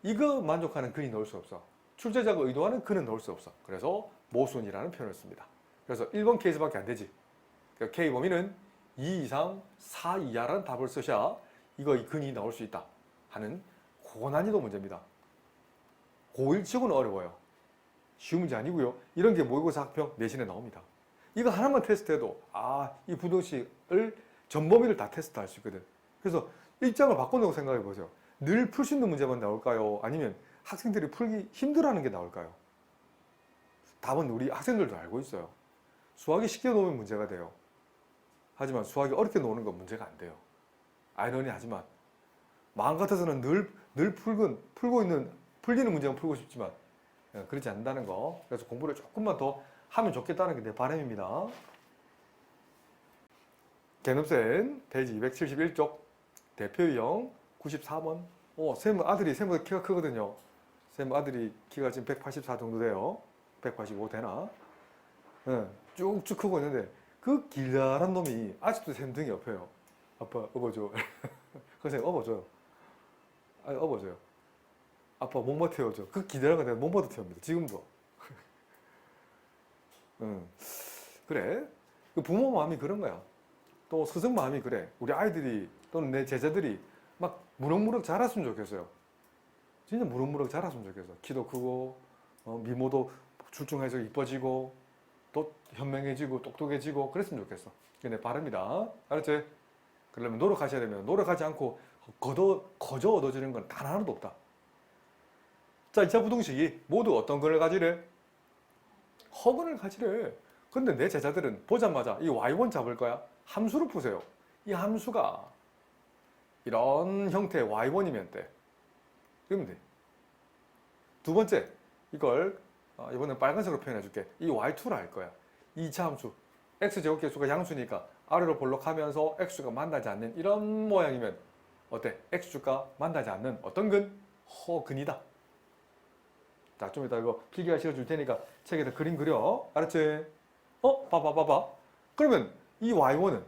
이거 만족하는 근이 넣을 수 없어. 출제자가 의도하는 근은 넣을 수 없어. 그래서 모순이라는 표현을 씁니다. 그래서 1번 케이스밖에 안 되지. 그러니까 K 범위는 2 이상 4 이하라는 답을 쓰셔야 이거 이 근이 나올 수 있다. 하는 고난이도 문제입니다. 고1 치고는 어려워요. 쉬운 문제 아니고요. 이런 게 모의고사 학평 내신에 나옵니다. 이거 하나만 테스트해도 이 부등식을 전 범위를 다 테스트할 수 있거든. 그래서 입장을 바꿔놓고 생각해 보세요. 늘 풀 수 있는 문제만 나올까요? 아니면 학생들이 풀기 힘들어하는 게 나올까요? 답은 우리 학생들도 알고 있어요. 수학이 쉽게 놓으면 문제가 돼요. 하지만 수학이 어렵게 놓는 건 문제가 안 돼요. 아이러니하지만 마음 같아서는 늘 풀리는 문제만 풀고 싶지만 그렇지 않는다는 거. 그래서 공부를 조금만 더 하면 좋겠다는 게 내 바람입니다. 개념센 페이지 271쪽 대표 유형 94번. 쌤 아들이 키가 크거든요. 쌤 아들이 키가 지금 184 정도 돼요. 185 되나? 쭉쭉 크고 있는데 그 길다란 놈이 아직도 쌤 등에 업혀요. 아빠 업어줘. 그래서 쌤 업어줘요. 업어줘요. 아빠 목마 태워줘. 그 기다란 거 내가 목마도 태웁니다. 지금도. 그래. 그 부모 마음이 그런 거야. 또 스승 마음이 그래. 우리 아이들이 또는 내 제자들이 막 무럭무럭 자랐으면 좋겠어요. 진짜 무럭무럭 자랐으면 좋겠어. 키도 크고 미모도 출중해서 이뻐지고 또 현명해지고 똑똑해지고 그랬으면 좋겠어. 그게 내 바람이다. 알았지? 그러려면 노력하셔야 되면 노력하지 않고 거저 얻어지는 건 단 하나도 없다. 자, 2차 부등식이 모두 어떤 걸 가지래? 허근을 가지래. 근데 내 제자들은 보자마자 이 y1 잡을 거야. 함수로 푸세요. 이 함수가 이런 형태의 y1이면 돼. 그러면 돼. 두 번째, 이걸 이번엔 빨간색으로 표현해 줄게. 이 y2를 할 거야. 2차 함수. x제곱계수가 양수니까 아래로 볼록하면서 x가 만나지 않는 이런 모양이면 어때? x가 만나지 않는 어떤 근? 허근이다. 자, 좀 이따 이거 필기할 시간 줄 테니까 책에다 그림 그려. 알았지? 봐봐. 그러면 이 y1은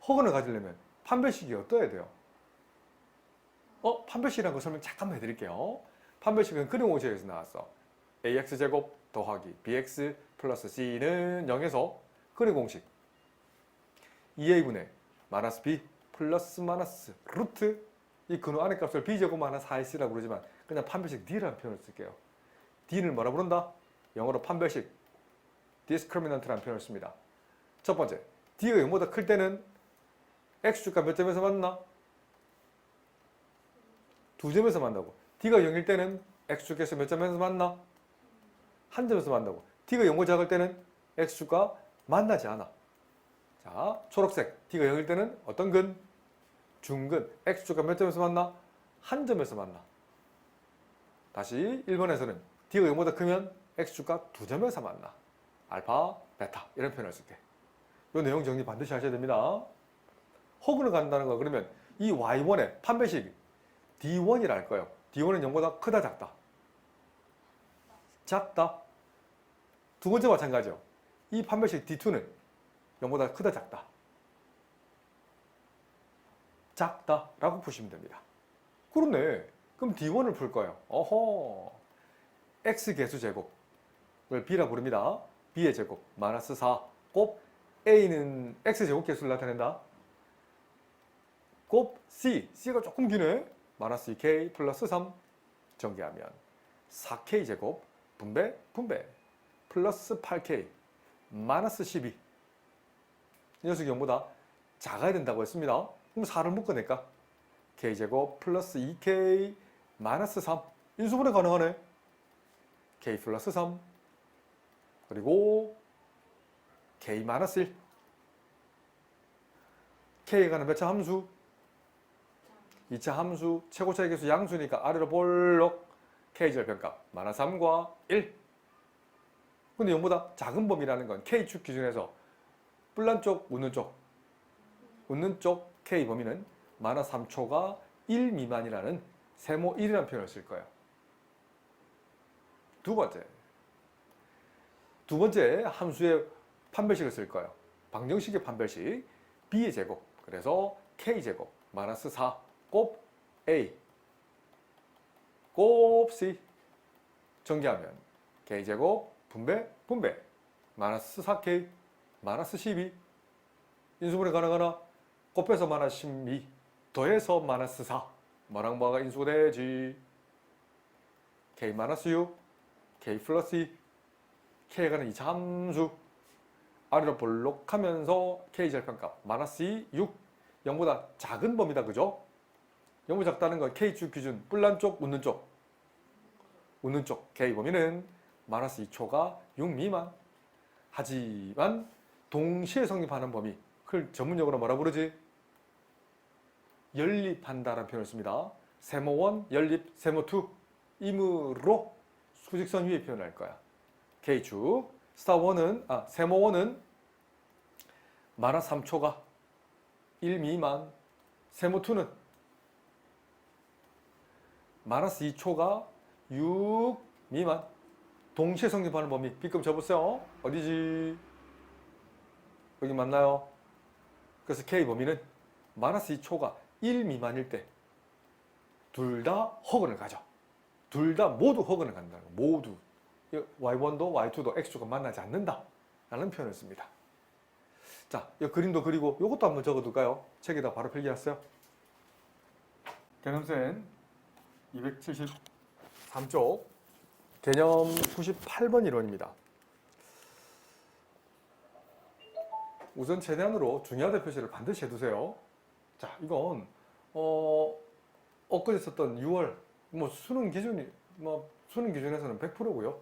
허근을 가지려면 판별식이 어떠해야 돼요? 판별식이라는 거 설명 잠깐만 해드릴게요. 판별식은 그림 공식에서 나왔어. ax제곱 더하기 bx 플러스 c는 0에서 그림 공식 2a분의 마이너스 b 플러스 마이너스 루트 이 근호 안의 값을 b제곱 마이너스 4x라고 그러지만 그냥 판별식 d라는 표현을 쓸게요. d를 뭐라 부른다? 영어로 판별식 discriminant라는 표현을 씁니다. 첫 번째, d가 0보다 클 때는 x축과 몇 점에서 만나? 두 점에서 만나고 d가 0일 때는 x축에서 몇 점에서 만나? 한 점에서 만나고 d가 0보다 작을 때는 x축과 만나지 않아. 자, 초록색 d가 0일 때는 어떤 근? 중근 x축과 몇 점에서 만나? 한 점에서 만나. 다시 1번에서는 d가 0보다 크면 x축과 두 점에서 만나. 알파, 베타 이런 표현을 쓸게. 이 내용 정리 반드시 하셔야 됩니다. 허근을 간다는 거 그러면 이 y1의 판별식 d1이라 할 거예요. d1은 0보다 크다 작다? 작다. 두 번째 마찬가지요. 이 판별식 d2는 0보다 크다 작다? 작다 라고 푸시면 됩니다. 그렇네. 그럼 d1을 풀 거예요. x 개수 제곱을 b라 부릅니다. b의 제곱 마이너스 4 곱 a는 x 제곱 개수를 나타낸다. 곱 c가 조금 기네. 마이너스 2k 플러스 3 전개하면 4k 제곱 분배 플러스 8k 마이너스 12 이 녀석이 0보다 작아야 된다고 했습니다. 그럼 4를 묶어낼까? k제곱 플러스 2k 마이너스 3 인수분해 가능하네. k 플러스 3 그리고 k 마이너스 1 k에 관한 몇 차 함수? 2차 함수 최고차의 개수 양수니까 아래로 볼록 k절 변값 마이너스 3과 1 근데 0보다 작은 범위라는 건 k축 기준에서 뿔난 쪽, 웃는 쪽 k 범위는 마이너스 3초가 1 미만이라는 세모 1이라는 표현을 쓸 거예요. 두 번째 함수의 판별식을 쓸 거예요. 방정식의 판별식 b의 제곱 그래서 k제곱 마이너스 4 곱 a 곱 c 전개하면 k제곱 분배 마이너스 4k 마이너스 12 인수분해 가능하나? 곱해서 마이너스 12 더해서 마이너스 4 뭐랑 뭐가 인수가 되지? k-6, k 플러스 2, k가 는 이 함수 아래로 볼록하면서 k 절편값 마이너스 2, 6, 0보다 작은 범위다. 그죠? 0보다 작다는 건 k축 기준 뿔난 쪽, 웃는 쪽. 웃는 쪽 k 범위는 마이너스 2초가 6 미만. 하지만 동시에 성립하는 범위, 그걸 전문용어로 뭐라 부르지? 연립한다라는 표현을 씁니다. 세모 1 연립, 세모 2 임으로 수직선 위에 표현할 거야. K축 세모 1은 마이너스 3초가 1 미만, 세모 2는 마이너스 2초가 6 미만. 동시에 성립하는 범위 B급 접으세요. 어디지? 여기 맞나요? 그래서 K 범위는 마이너스 2초가 1 미만일 때 둘 다 허근을 가져. 둘 다 모두 허근을 간다는 거. 모두. Y1도 Y2도 X축과 만나지 않는다 라는 표현을 씁니다. 자, 이 그림도 그리고 이것도 한번 적어둘까요? 책에다 바로 필기했어요. 개념센 273쪽 개념 98번 이론입니다. 우선 최대한으로 중요하다 표시를 반드시 해두세요. 자, 이건 엊그제 썼던 6월 수능 기준에서는 100%고요.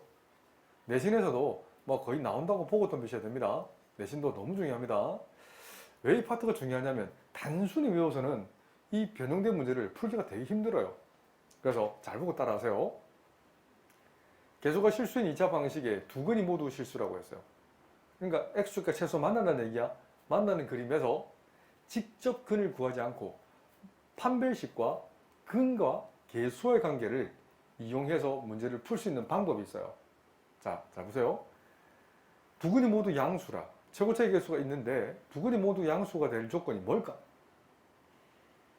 내신에서도 거의 나온다고 보고 덤비셔야 됩니다. 내신도 너무 중요합니다. 왜 이 파트가 중요하냐면 단순히 외워서는 이 변형된 문제를 풀기가 되게 힘들어요. 그래서 잘 보고 따라하세요. 개수가 실수인 2차 방식에 두 근이 모두 실수라고 했어요. 그러니까 X축과 최소 만난다는 얘기야. 만나는 그림에서 직접 근을 구하지 않고 판별식과 근과 개수의 관계를 이용해서 문제를 풀 수 있는 방법이 있어요. 자, 잘 보세요. 두 근이 모두 양수라. 최고차의 개수가 있는데 두 근이 모두 양수가 될 조건이 뭘까?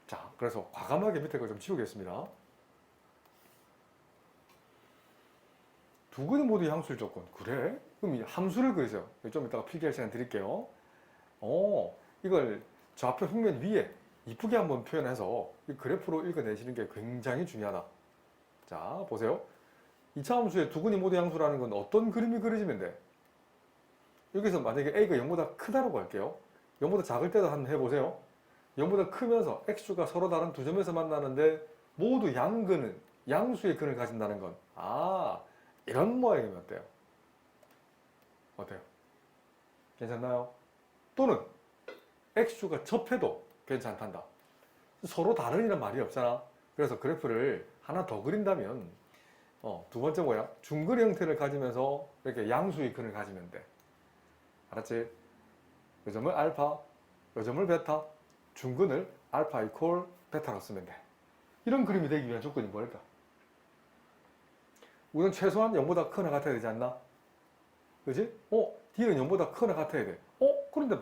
자, 그래서 과감하게 밑에 걸 좀 지우겠습니다. 두 근이 모두 양수일 조건. 그래? 그럼 이 함수를 그리세요. 좀 이따가 필기할 시간 드릴게요. 이걸 좌표 평면 위에 이쁘게 한번 표현해서 이 그래프로 읽어내시는 게 굉장히 중요하다. 자, 보세요. 2차 함수의 두 근이 모두 양수라는 건 어떤 그림이 그려지면 돼? 여기서 만약에 A가 0보다 크다고 할게요. 0보다 작을 때도 한번 해보세요. 0보다 크면서 X축가 서로 다른 두 점에서 만나는데 모두 양근은, 양수의 근을 가진다는 건 이런 모양이면 어때요? 어때요? 괜찮나요? 또는 X축가 접해도 괜찮단다. 서로 다른이란 말이 없잖아. 그래서 그래프를 하나 더 그린다면 두 번째 모양 중근 형태를 가지면서 이렇게 양수의 근을 가지면 돼. 알았지? 요 점을 알파, 요 점을 베타, 중근을 알파 이퀄 베타로 쓰면 돼. 이런 그림이 되기 위한 조건이 뭘까? 우선 최소한 0보다 크거나 같아야 되지 않나? 그지? D는 0보다 크거나 같아야 돼. 그런데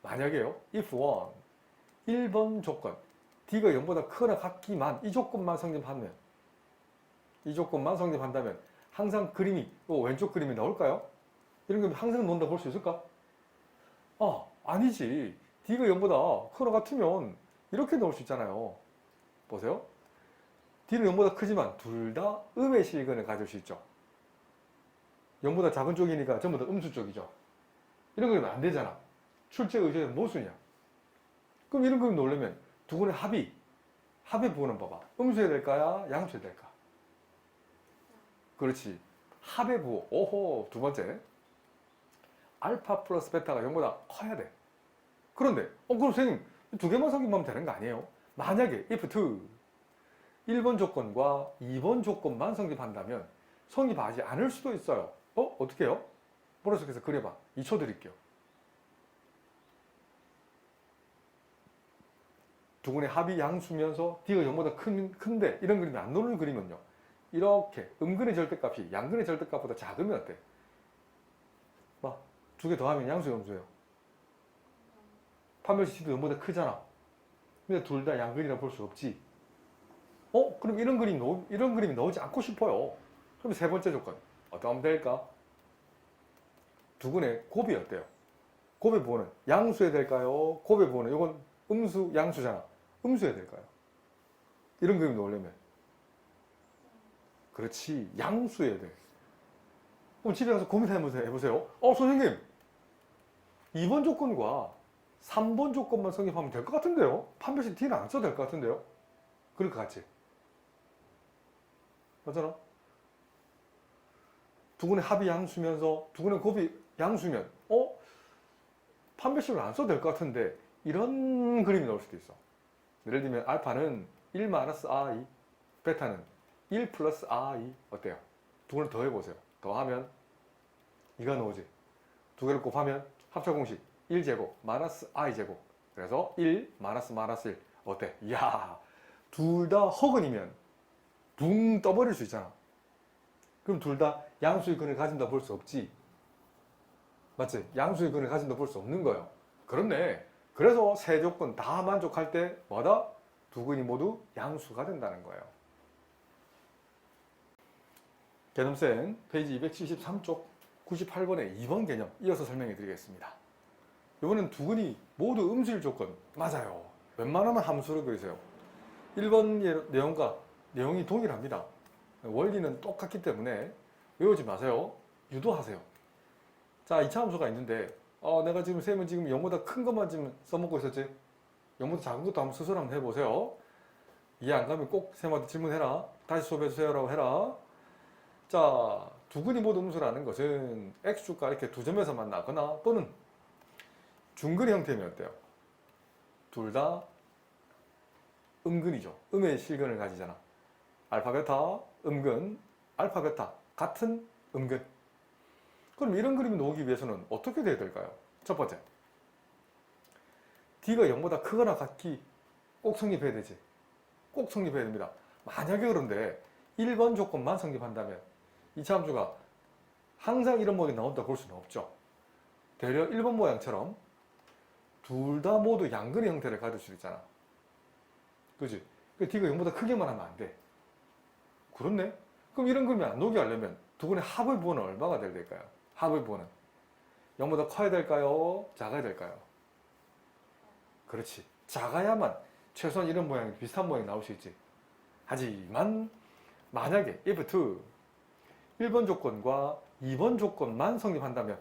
만약에요. if 1번 조건 D가 0보다 크거나 같기만 이 조건만 성립한다면 항상 그림이 왼쪽 그림이 나올까요? 이런 그림 항상 논다 볼 수 있을까? 아니지. D가 0보다 크거나 같으면 이렇게 나올 수 있잖아요. 보세요. D는 0보다 크지만 둘 다 음의 실근을 가질 수 있죠. 0보다 작은 쪽이니까 전부 다 음수 쪽이죠. 이런 그림은 안 되잖아. 출제 의제는 모순이야. 그럼 이런 그림 놓으려면 두 근의 합의 부호는 봐봐. 음수해야 될까야? 양수해야 될까? 그렇지. 합의 부호. 오호. 두 번째. 알파 플러스 베타가 0보다 커야 돼. 그런데 그럼 선생님 두 개만 성립하면 되는 거 아니에요? 만약에 if 1번 조건과 2번 조건만 성립한다면 성립하지 않을 수도 있어요. 어떻게 해요? 머릿속에서 그려봐. 2초 드릴게요. 두 근의 합이 양수면서 D가 0보다 큰데 이런 그림이 안 나오는 그림은요. 이렇게 음근의 절대값이 양근의 절대값보다 작으면 어때? 두 개 더하면 양수예요, 음수예요? 판별식 D도 0보다 크잖아. 근데 둘 다 양근이라 볼 수 없지. 그럼 이런 그림이 나오지 않고 싶어요. 그럼 세 번째 조건 어떻게 하면 될까? 두 근의 곱이 어때요? 곱의 부호는 양수해야 될까요? 곱의 부호는 이건 음수, 양수잖아. 음수해야 될까요? 이런 그림 나오려면. 그렇지. 양수여야 돼. 그럼 집에 가서 고민해보세요. 선생님. 2번 조건과 3번 조건만 성립하면 될 것 같은데요? 판별식 D는 안 써도 될 것 같은데요? 그럴 것 같지? 맞잖아? 두근의 합이 양수면서 두근의 곱이 양수면 판별식을 안 써도 될 것 같은데 이런 그림이 나올 수도 있어. 예를 들면 알파는 1 마이너스 i, 베타는 1 플러스 i. 어때요? 두 개를 더해보세요. 더하면 이가 나오지. 두 개를 곱하면 합차 공식 1제곱 마이너스 i제곱. 그래서 1 마이너스 마이너스 1. 어때? 이야, 둘 다 허근이면 붕 떠버릴 수 있잖아. 그럼 둘 다 양수의 근을 가진다 볼 수 없지. 맞지? 양수의 근을 가진다 볼 수 없는 거예요. 그렇네. 그래서 세 조건 다 만족할 때 뭐다? 두 근이 모두 양수가 된다는 거예요. 개념생 페이지 273쪽 98번의 2번 개념 이어서 설명해 드리겠습니다. 이번엔 두 근이 모두 음수일 조건. 맞아요. 웬만하면 함수로 그리세요. 1번 내용과 내용이 동일합니다. 원리는 똑같기 때문에 외우지 마세요. 유도하세요. 자, 2차 함수가 있는데 내가 지금 쌤은 지금 0보다 큰 것만 지금 써먹고 있었지? 0보다 작은 것도 한번 스스로 한번 해보세요. 이해 안 가면 꼭 쌤한테 질문해라. 다시 수업해주세요 라고 해라. 자, 두 근이 모두 음수라는 것은 x축과 이렇게 두 점에서 만나거나 또는 중근의 형태면 어때요? 둘 다 음근이죠. 음의 실근을 가지잖아. 알파, 베타, 음근, 알파, 베타 같은 음근. 그럼 이런 그림이 나오기 위해서는 어떻게 돼야 될까요? 첫 번째, D가 0보다 크거나 같기 꼭 성립해야 되지. 꼭 성립해야 됩니다. 만약에 그런데 1번 조건만 성립한다면 2차 함수가 항상 이런 모양이 나온다 볼 수는 없죠. 되려 1번 모양처럼 둘 다 모두 양근의 형태를 가질 수 있잖아. 그지? D가 0보다 크게만 하면 안 돼. 그렇네? 그럼 이런 그림이 안 나오게 하려면 두 분의 합의 부호는 얼마가 돼야 될까요? 합의 부호는 0보다 커야 될까요? 작아야 될까요? 그렇지. 작아야만 최소한 이런 모양이 비슷한 모양이 나올 수 있지. 하지만 만약에 if 1번 조건과 2번 조건만 성립한다면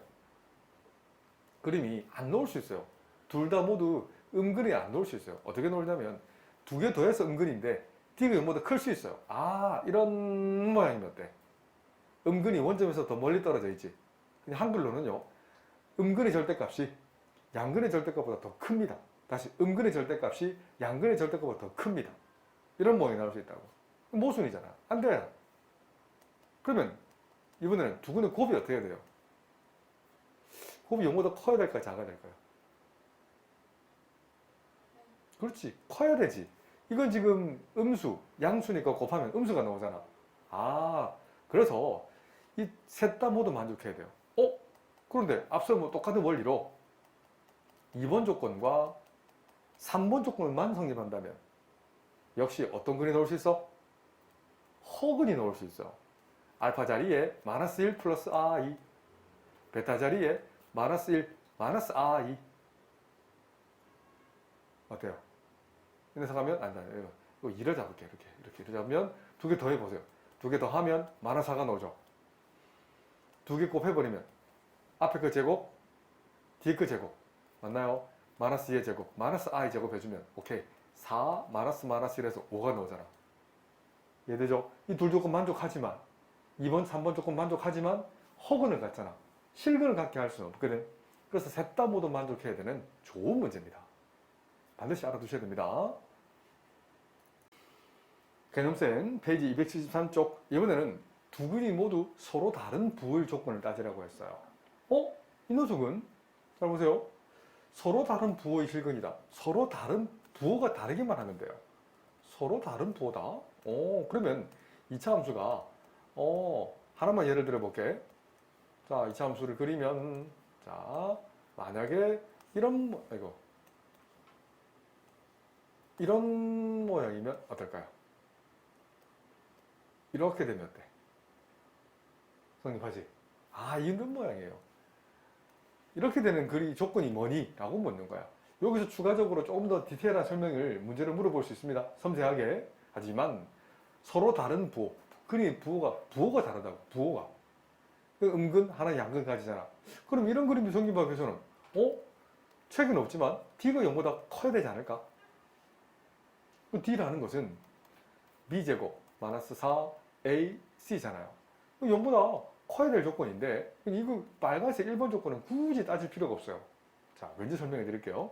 그림이 안 나올 수 있어요. 둘 다 모두 음근이 안 나올 수 있어요. 어떻게 나오냐면 두 개 더해서 음근인데 D가 0보다 클 수 있어요. 이런 모양이면 어때? 음근이 원점에서 더 멀리 떨어져 있지. 그냥 한글로는요, 음근의 절대값이 양근의 절대값보다 더 큽니다. 다시 음근의 절대값이 양근의 절대값보다 더 큽니다. 이런 모양이 나올 수 있다고. 모순이잖아. 안 돼. 그러면 이번에는 두 근의 곱이 어떻게 돼요? 곱이 0보다 커야 될까요? 작아야 될까요? 그렇지. 커야 되지. 이건 지금 음수, 양수니까 곱하면 음수가 나오잖아. 그래서 이 셋 다 모두 만족해야 돼요. 그런데 앞서 똑같은 원리로 2번 조건과 3번 조건만 성립한다면 역시 어떤 근이 나올 수 있어? 허근이 나올 수 있어. 알파 자리에 마이너스 1 플러스 i, 베타 자리에 마이너스 1 마이너스 i. 어때요? 이래서 가면 안 돼. 이거 2를 잡을게. 이렇게 잡으면 두 개 더 해보세요. 두 개 더 하면 마이너스 4가 나오죠. 두 개 곱해버리면 앞에 그 제곱, 뒤에 그 제곱 맞나요? 마이너스 2의 제곱, 마이너스 i 제곱 해주면 오케이. 4 마이너스 마이너스 1에서 5가 나오잖아. 이해되죠? 이 둘 조건 만족하지만 2번, 3번 조건 만족하지만 허근을 갖잖아. 실근을 갖게 할 수는 없거든. 그래서 셋 다 모두 만족해야 되는 좋은 문제입니다. 반드시 알아두셔야 됩니다. 개념생 페이지 273쪽 이번에는 두 근이 모두 서로 다른 부호의 조건을 따지라고 했어요. 이 녀석은 잘 보세요. 서로 다른 부호의 실근이다. 서로 다른 부호가 다르기만 하면 돼요. 서로 다른 부호다. 그러면 2차 함수가 하나만 예를 들어 볼게. 자, 2차 함수를 그리면 자, 만약에 이런 모양이면 어떨까요? 이렇게 되면 어때? 성립하지? 이런 모양이에요. 이렇게 되는 글이 조건이 뭐니? 라고 묻는 거야. 여기서 추가적으로 조금 더 디테일한 설명을 문제를 물어볼 수 있습니다. 섬세하게. 하지만 서로 다른 부호, 그림 부호가 다르다고. 부호가 음근 하나 양근 가지잖아. 그럼 이런 그림이 생기기 위해서는 책은 없지만 D가 0보다 커야 되지 않을까? 그 D라는 것은 B제곱 마이너스 4AC잖아요. 0보다 커야 될 조건인데 이거 빨간색 1번 조건은 굳이 따질 필요가 없어요. 자, 왠지 설명해 드릴게요.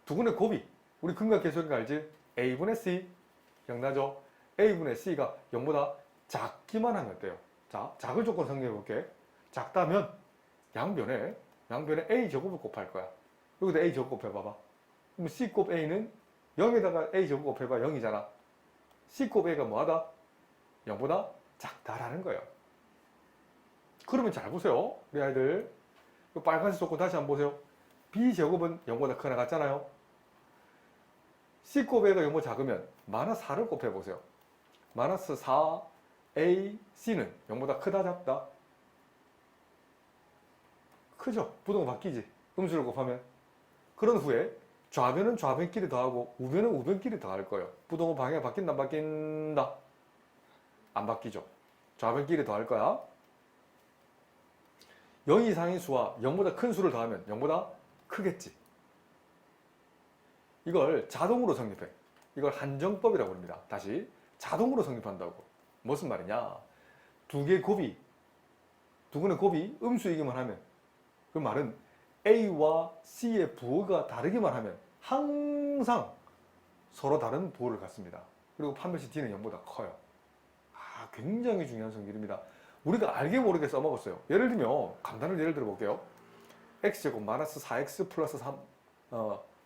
두근의 곱이 우리 근각계수인 거 알지? A분의 C 기억나죠? A분의 C가 0보다 작기만 하면 어때요? 자, 작을 조건 설명해 볼게. 작다면 양변에 A제곱을 곱할 거야. 여기다 A제곱 곱해봐봐. 그럼 C 곱 A는 0에다가 A제곱 곱해봐 0이잖아. C 곱 A가 뭐하다? 0보다 작다라는 거예요. 그러면 잘 보세요. 우리 아이들. 빨간색 조건 다시 한번 보세요. B제곱은 0보다 크나 같잖아요. C 곱 A가 0보다 작으면 마이너스 4를 곱해보세요. 마이너스 4AC는 0보다 크다 작다? 크죠? 부동은 바뀌지. 음수를 곱하면. 그런 후에 좌변은 좌변끼리 더하고 우변은 우변끼리 더할 거예요. 부동은 방향이 바뀐다 안 바뀐다? 안 바뀌죠. 좌변끼리 더할 거야. 0 이상인 수와 0보다 큰 수를 더하면 0보다 크겠지. 이걸 자동으로 성립해. 이걸 한정법이라고 합니다. 다시 자동으로 성립한다고. 무슨 말이냐? 두 개의 곱이 음수이기만 하면 그 말은 A와 C의 부호가 다르기만 하면 항상 서로 다른 부호를 갖습니다. 그리고 판별식 D는 0보다 커요. 굉장히 중요한 성질입니다. 우리가 알게 모르게 써먹었어요. 예를 들면 간단한 예를 들어 볼게요. x제곱 마이너스 4x 플러스 3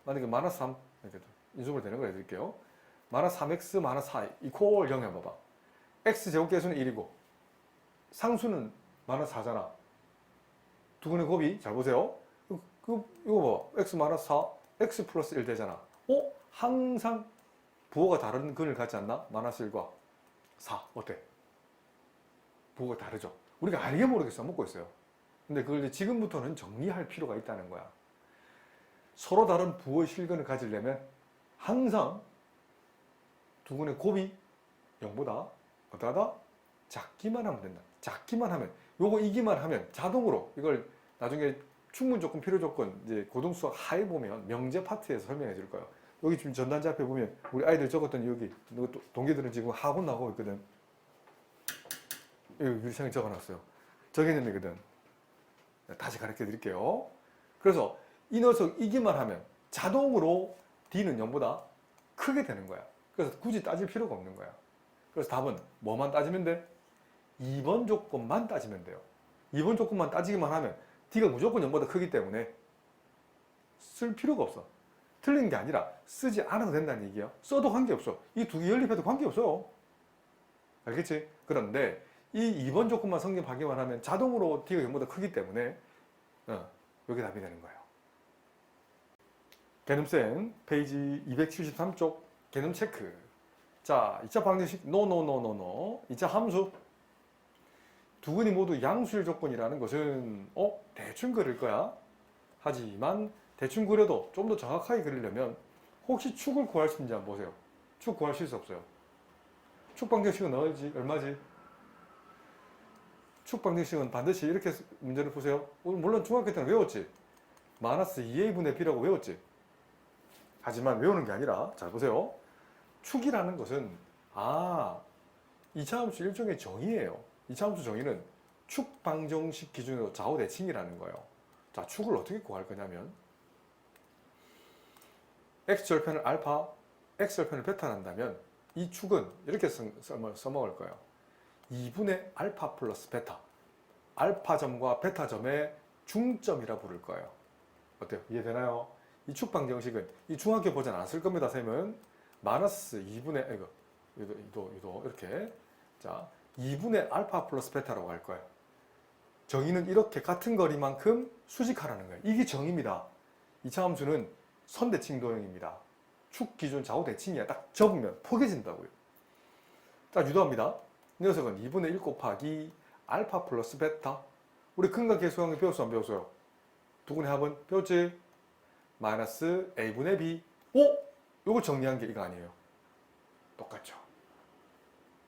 만약에 마이너스 3 이렇게 인수분해 되는 걸 해드릴게요. 마이너스 3x 마이너스 4 이퀄 0 해봐봐. x제곱계수는 1이고 상수는 마이너스 4잖아. 두근의 곱이 잘 보세요. 이거 봐. x 마이너스 4 x 플러스 1 되잖아. 항상 부호가 다른 근을 갖지 않나? 마이너스 1과 4 어때? 부호가 다르죠. 우리가 알게 모르게 써먹고 있어요. 근데 그걸 이제 지금부터는 정리할 필요가 있다는 거야. 서로 다른 부호의 실근을 가지려면 항상 두근의 곱이 0보다 어떠하다? 작기만 하면 된다. 작기만 하면 요거 이기만 하면 자동으로 이걸 나중에 충분 조건, 필요 조건 이제 고등수학 하에 보면 명제 파트에서 설명해 줄 거예요. 여기 지금 전단지 앞에 보면 우리 아이들 적었던 여기 동기들은 지금 학원 나가고 있거든. 여기 유리창에 적어놨어요. 적어있는 다시 가르쳐 드릴게요. 그래서 이 녀석 이기만 하면 자동으로 D는 0보다 크게 되는 거야. 그래서 굳이 따질 필요가 없는 거야. 그래서 답은 뭐만 따지면 돼? 2번 조건만 따지면 돼요. 2번 조건만 따지기만 하면 D가 무조건 0보다 크기 때문에 쓸 필요가 없어. 틀린 게 아니라 쓰지 않아도 된다는 얘기야. 써도 관계없어. 이 두 개 연립해도 관계없어요. 알겠지? 그런데 이 2번 조건만 성립하기만 하면 자동으로 D가 0보다 크기 때문에 여기 답이 되는 거예요. 개념생 페이지 273쪽 개념 체크. 자, 2차 방정식 노 2차 함수. 두 근이 모두 양수일 조건이라는 것은 대충 그릴 거야. 하지만 대충 그려도 좀 더 정확하게 그리려면 혹시 축을 구할 수 있는지 한번 보세요. 축 구할 수 없어요. 축 방정식은 얼마지? 축 방정식은 반드시 이렇게 문제를 푸세요. 물론 중학교 때는 외웠지. 마이너스 2a분의 b라고 외웠지. 하지만 외우는 게 아니라 잘 보세요. 축이라는 것은 2차 함수 일종의 정의예요. 2차 함수 정의는 축 방정식 기준으로 좌우 대칭이라는 거예요. 자, 축을 어떻게 구할 거냐면 x절편을 알파, x절편을 베타 난다면 이 축은 이렇게 써먹을 거예요. 2분의 알파 플러스 베타. 알파점과 베타점의 중점이라 부를 거예요. 어때요? 이해되나요? 이 축 방정식은 이 중학교 버전 안 쓸 겁니다. 쌤은 마이너스 2분의 이거 이렇게 자 2분의 알파 플러스 베타라고 할 거예요. 정의는 이렇게 같은 거리만큼 수직하라는 거예요. 이게 정의입니다. 2차 함수는 선대칭 도형입니다. 축 기준 좌우 대칭이야. 딱 접으면 포개진다고요. 자, 유도합니다. 이 녀석은 2분의 1 곱하기 알파 플러스 베타. 우리 근각계수학을 배웠어 안 배웠어요? 두근의 합은 배웠지? 마이너스 a분의 b. 요걸 정리한 게 이거 아니에요. 똑같죠.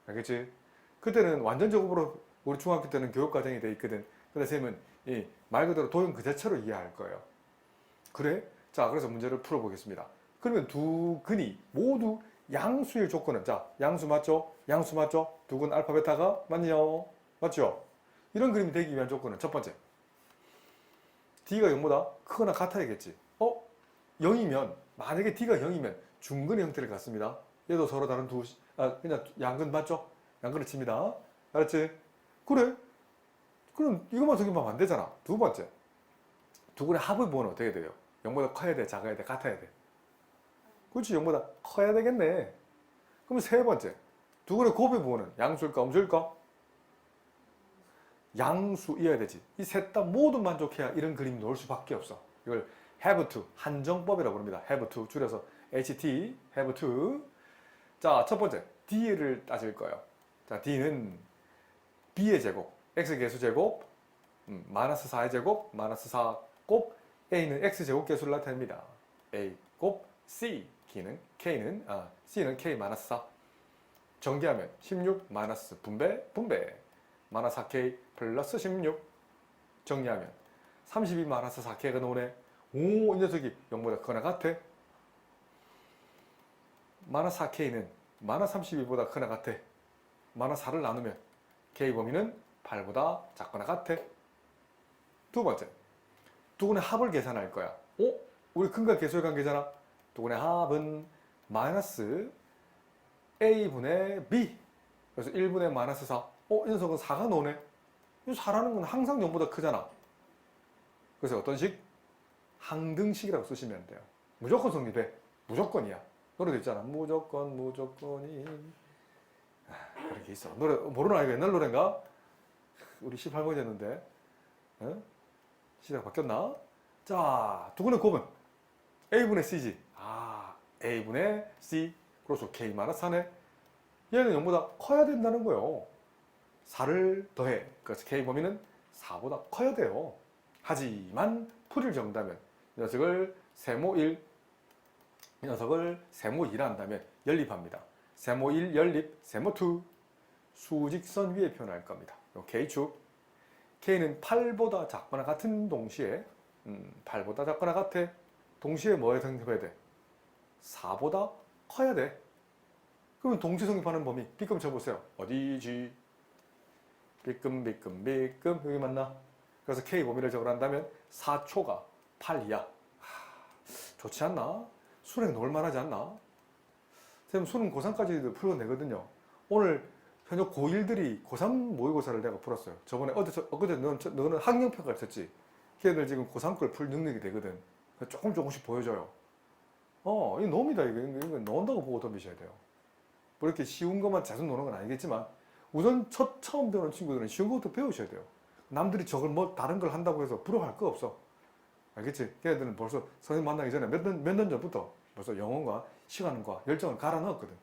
알겠지? 그때는 완전적으로 우리 중학교 때는 교육과정이 돼 있거든. 근데 쌤은 말 그대로 도형 그 자체로 이해할 거예요. 그래? 자, 그래서 문제를 풀어보겠습니다. 그러면 두 근이 모두 양수의 조건은, 자, 양수 맞죠? 양수 맞죠? 두 근 알파 베타가 맞네요. 맞죠? 이런 그림이 되기 위한 조건은 첫 번째, D가 0보다 크거나 같아야겠지. 0이면, 만약에 D가 0이면 중근의 형태를 갖습니다. 얘도 서로 다른 그냥 양근 맞죠? 양근을 칩니다. 알았지? 그래? 그럼 이것만 생각하면 안 되잖아. 두 번째, 두 근의 합의 부호는 어떻게 돼요? 0보다 커야 돼, 작아야 돼, 같아야 돼? 그렇지, 0보다 커야 되겠네. 그럼 세 번째, 두 근의 곱의 부호는 양수일까, 음수일까? 양수이어야 되지. 이 셋 다 모두 만족해야 이런 그림이 나올 수밖에 없어. 이걸 have to, 한정법이라고 부릅니다. have to, 줄여서 HT, have to. 자, 첫 번째, D를 따질 거예요. 자, D는 B의 제곱, X 개수 제곱, 마이너스 4의 제곱, 마이너스 4 곱, A는 X 제곱 개수를 나타냅니다. A 곱 C, C는 K 마이너스 4. 전개하면 16 마이너스 분배, 마이너스 4K 플러스 16. 정리하면 32 마이너스 4K가 나오네. 오, 이 녀석이 0보다 크거나 같아. 마이너스 4K는 마이너스 32보다 크거나 같아. 마이너스 4를 나누면 K 범위는 8보다 작거나 같아. 두 번째, 두 근의 합을 계산할 거야. 우리 근과 계수의 관계잖아. 두 근의 합은 마이너스 A분의 B. 그래서 1분의 마이너스 4. 이 녀석은 4가 나오네. 이 4라는 건 항상 0보다 크잖아. 그래서 어떤 식? 항등식이라고 쓰시면 돼요. 무조건 성립해. 무조건이야. 노래도 있잖아. 무조건이. 그렇게 있어. 노래, 모르는 아이가 옛날 노래인가? 우리 18번이 됐는데. 시대가 바뀌었나? 자, 두 근의 곱은 A분의 C지. A분의 C. 그래서 K 마이너스 4네. 얘는 0보다 커야 된다는 거예요. 4를 더해. 그래서 K 범위는 4보다 커야 돼요. 하지만 풀이를 정다면 이 녀석을 세모 1, 이 녀석을 세모 2라 한다면 연립합니다. 세모 1 연립, 세모 2 수직선 위에 표현할 겁니다. K축. K는 8보다 작거나 같은 동시에 8보다 작거나 같아. 동시에 뭐에 성립해야 돼? 4보다 커야 돼. 그러면 동시 성립하는 범위 B끔 쳐보세요. 어디지? B끔 여기 맞나? 그래서 K 범위를 적으한다면 4초가 8이야. 좋지 않나? 수능 놀만하지 않나? 선생님 수능 고3까지도 풀어내거든요. 오늘 현역 고1들이 고3 모의고사를 내가 풀었어요. 저번에 엊그제 너는 학력평가를 썼지. 걔들 지금 고3 걸 풀 능력이 되거든. 조금씩 보여줘요. 이 놈이다. 이거 넣는다고 보고 덤비셔야 돼요. 뭐 이렇게 쉬운 것만 자주 노는 건 아니겠지만 우선 처음 배우는 친구들은 쉬운 것부터 배우셔야 돼요. 남들이 저걸 뭐 다른 걸 한다고 해서 부러워할 거 없어. 알겠지? 걔네들은 벌써 선생님 만나기 전에 몇 년 전부터 벌써 영혼과 시간과 열정을 갈아 넣었거든.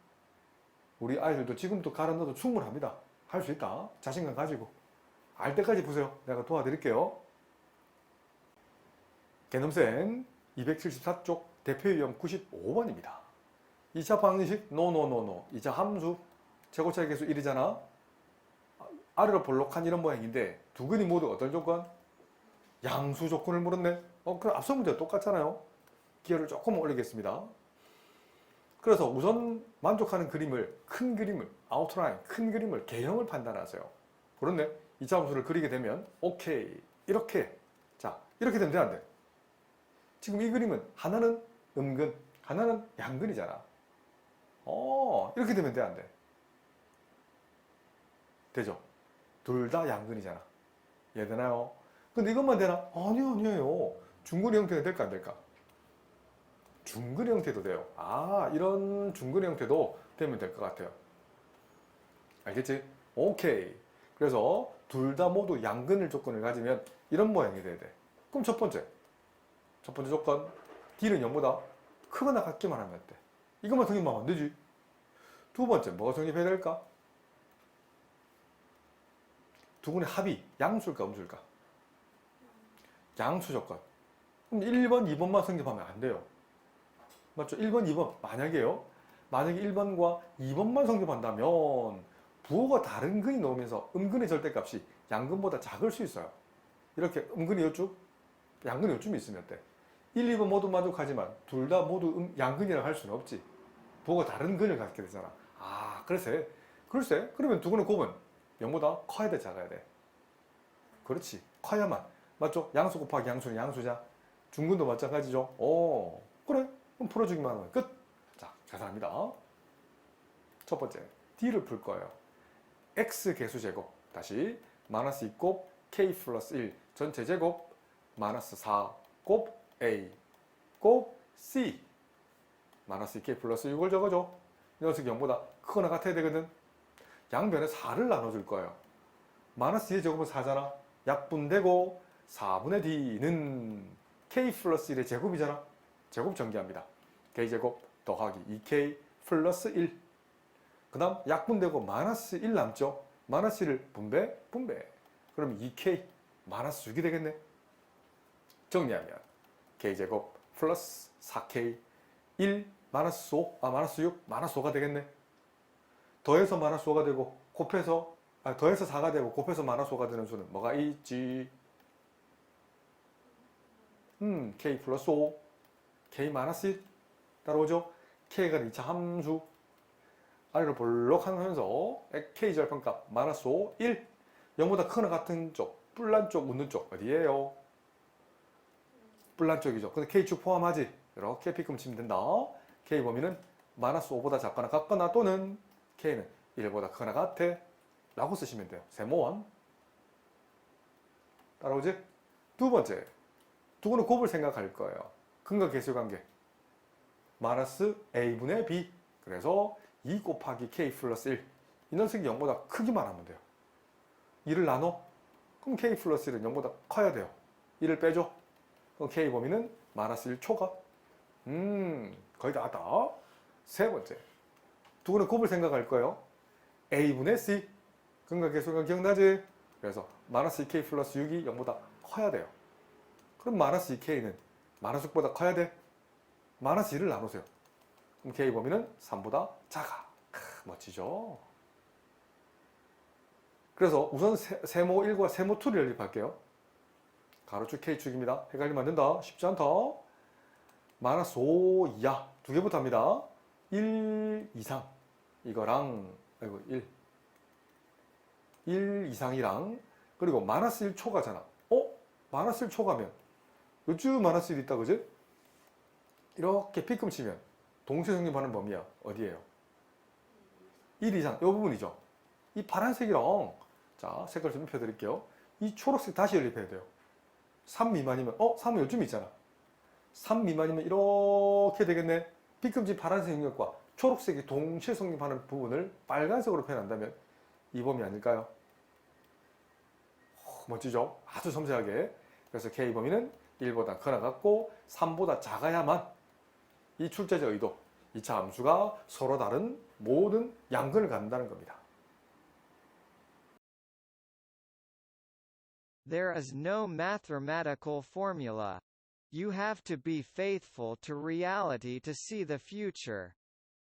우리 아이들도 지금도 갈아 넣어도 충분합니다. 할 수 있다. 자신감 가지고. 알 때까지 보세요. 내가 도와드릴게요. 개념생 274쪽 대표유형 95번입니다. 2차 방정식 노. 2차 함수 최고차의 개수 1이잖아. 아래로 볼록한 이런 모양인데 두 근이 모두 어떤 조건? 양수 조건을 물었네. 그럼 앞서 문제와 똑같잖아요. 기호를 조금 올리겠습니다. 그래서 우선 만족하는 그림을, 큰 그림을, 아웃라인, 큰 그림을, 개형을 판단하세요. 그런데 2차 함수를 그리게 되면 오케이. 이렇게. 자, 이렇게 되면 돼, 안 돼? 지금 이 그림은 하나는 음근, 하나는 양근이잖아. 이렇게 되면 돼, 안 돼? 되죠? 둘 다 양근이잖아. 이해되나요? 근데 이것만 되나? 아니에요. 중근 형태가 될까, 안 될까? 중근 형태도 돼요. 이런 중근 형태도 되면 될 것 같아요. 알겠지? 오케이. 그래서 둘 다 모두 양근을 조건을 가지면 이런 모양이 돼야 돼. 그럼 첫 번째 조건 D는 0보다 크거나 같기만 하면 돼. 이것만 성립하면 안 되지. 두 번째 뭐가 성립해야 될까? 두 분의 합이 양수일까 음수일까? 양수 조건. 그럼 1번, 2번만 성립하면 안 돼요. 맞죠? 1번, 2번 만약에요. 만약에 1번과 2번만 성립한다면 부호가 다른 근이 나오면서 음근의 절대값이 양근보다 작을 수 있어요. 이렇게 음근이 요쯤, 양근이 요쯤 있으면 어때? 1, 2번 모두 만족하지만 둘 다 모두 양근이라고 할 수는 없지. 부호가 다른 근을 갖게 되잖아. 아, 글쎄. 그러면 두 근의 곱은 0보다 커야 돼, 작아야 돼? 그렇지. 커야만. 맞죠? 양수 곱하기 양수는 양수자. 중근도 마찬가지죠. 오, 그래. 그럼 풀어주기만 하면 끝. 자, 계산합니다. 첫 번째, D를 풀 거예요. X 개수 제곱. 다시, 마이너스 2곱 K 플러스 1 전체 제곱 마이너스 4곱 A 곱 C 마이너스 2K 플러스 6을 적어줘. 이 녀석이 0보다 크거나 같아야 되거든. 양변에 4를 나눠줄 거예요. 마이너스 2의 제곱은 4잖아. 약분되고 4분의 D는 K 플러스 1의 제곱이잖아. 제곱 전개합니다. K제곱 더하기 2K 플러스 1. 그 다음 약분되고 마이너스 1 남죠. 마이너스 1을 분배. 그럼 2K 마이너스 6이 되겠네. 정리하면 K제곱 플러스 4K 1 마이너스 5, 마이너스 6, 마이너스 5가 되겠네. 더해서 마이너스 5가 되고 곱해서 더해서 4가 되고 곱해서 마이너스 5가 되는 수는 뭐가 있지? K 플러스 5, K 마이너스 1 따라오죠? K가 2차 함수. 아래로 볼록 하면서 K 절편값 마이너스 5, 1 0보다 크거나 같은 쪽, 뿔난 쪽, 웃는 쪽 어디예요? 뿔난 쪽이죠. 근데 K축 포함하지? 이렇게 P금 치면 된다. K 범위는 마이너스 5보다 작거나 같거나 또는 K는 1보다 크거나 같아 라고 쓰시면 돼요. 세모원. 따라오지? 두 번째, 두고는 곱을 생각할 거예요. 근과 계수 관계. 마이너스 A분의 B. 그래서 2 곱하기 K 플러스 1. 이 녀석이 0보다 크기만 하면 돼요. 2를 나눠? 그럼 K 플러스 1은 0보다 커야 돼요. 1을 빼줘. 그럼 K 범위는 마이너스 1 초가. 거의 다 왔다. 세 번째, 두고는 곱을 생각할 거예요. A분의 C. 근과 계수가 기억나지? 그래서 마이너스 2K 플러스 6이 0보다 커야 돼요. 그럼 마이너스 2K는 마이너스 6보다 커야 돼? 마이너스 1을 나누세요. 그럼 K 범위는 3보다 작아. 멋지죠? 그래서 우선 세모 1과 세모 2를 연립할게요. 가로축 K축입니다. 헷갈리면 안 된다. 쉽지 않다. 마이너스 5 이하 두 개부터 합니다. 1 이상 이거랑 1 이상이랑 그리고 마이너스 1초가잖아. 마이너스 1초가면 요즘 마이너스 1 있다 그지? 이렇게 P금 치면 동시에 성립하는 범위야. 어디예요? 1 이상 이 부분이죠. 이 파란색이랑 자 색깔 좀 입혀드릴게요. 이 초록색 다시 연립해야 돼요. 3 미만이면 3은 요즘 있잖아. 3 미만이면 이렇게 되겠네. P금지 파란색 영역과 초록색이 동시에 성립하는 부분을 빨간색으로 표현한다면 이 범위 아닐까요? 멋지죠? 아주 섬세하게. 그래서 K 범위는 1보다 크거나 같고 3보다 작아야만 이 출제자 의도 2차 함수가 서로 다른 모든 양근을 갖는다는 겁니다. There is no mathematical formula. You have to be faithful to reality to see the future.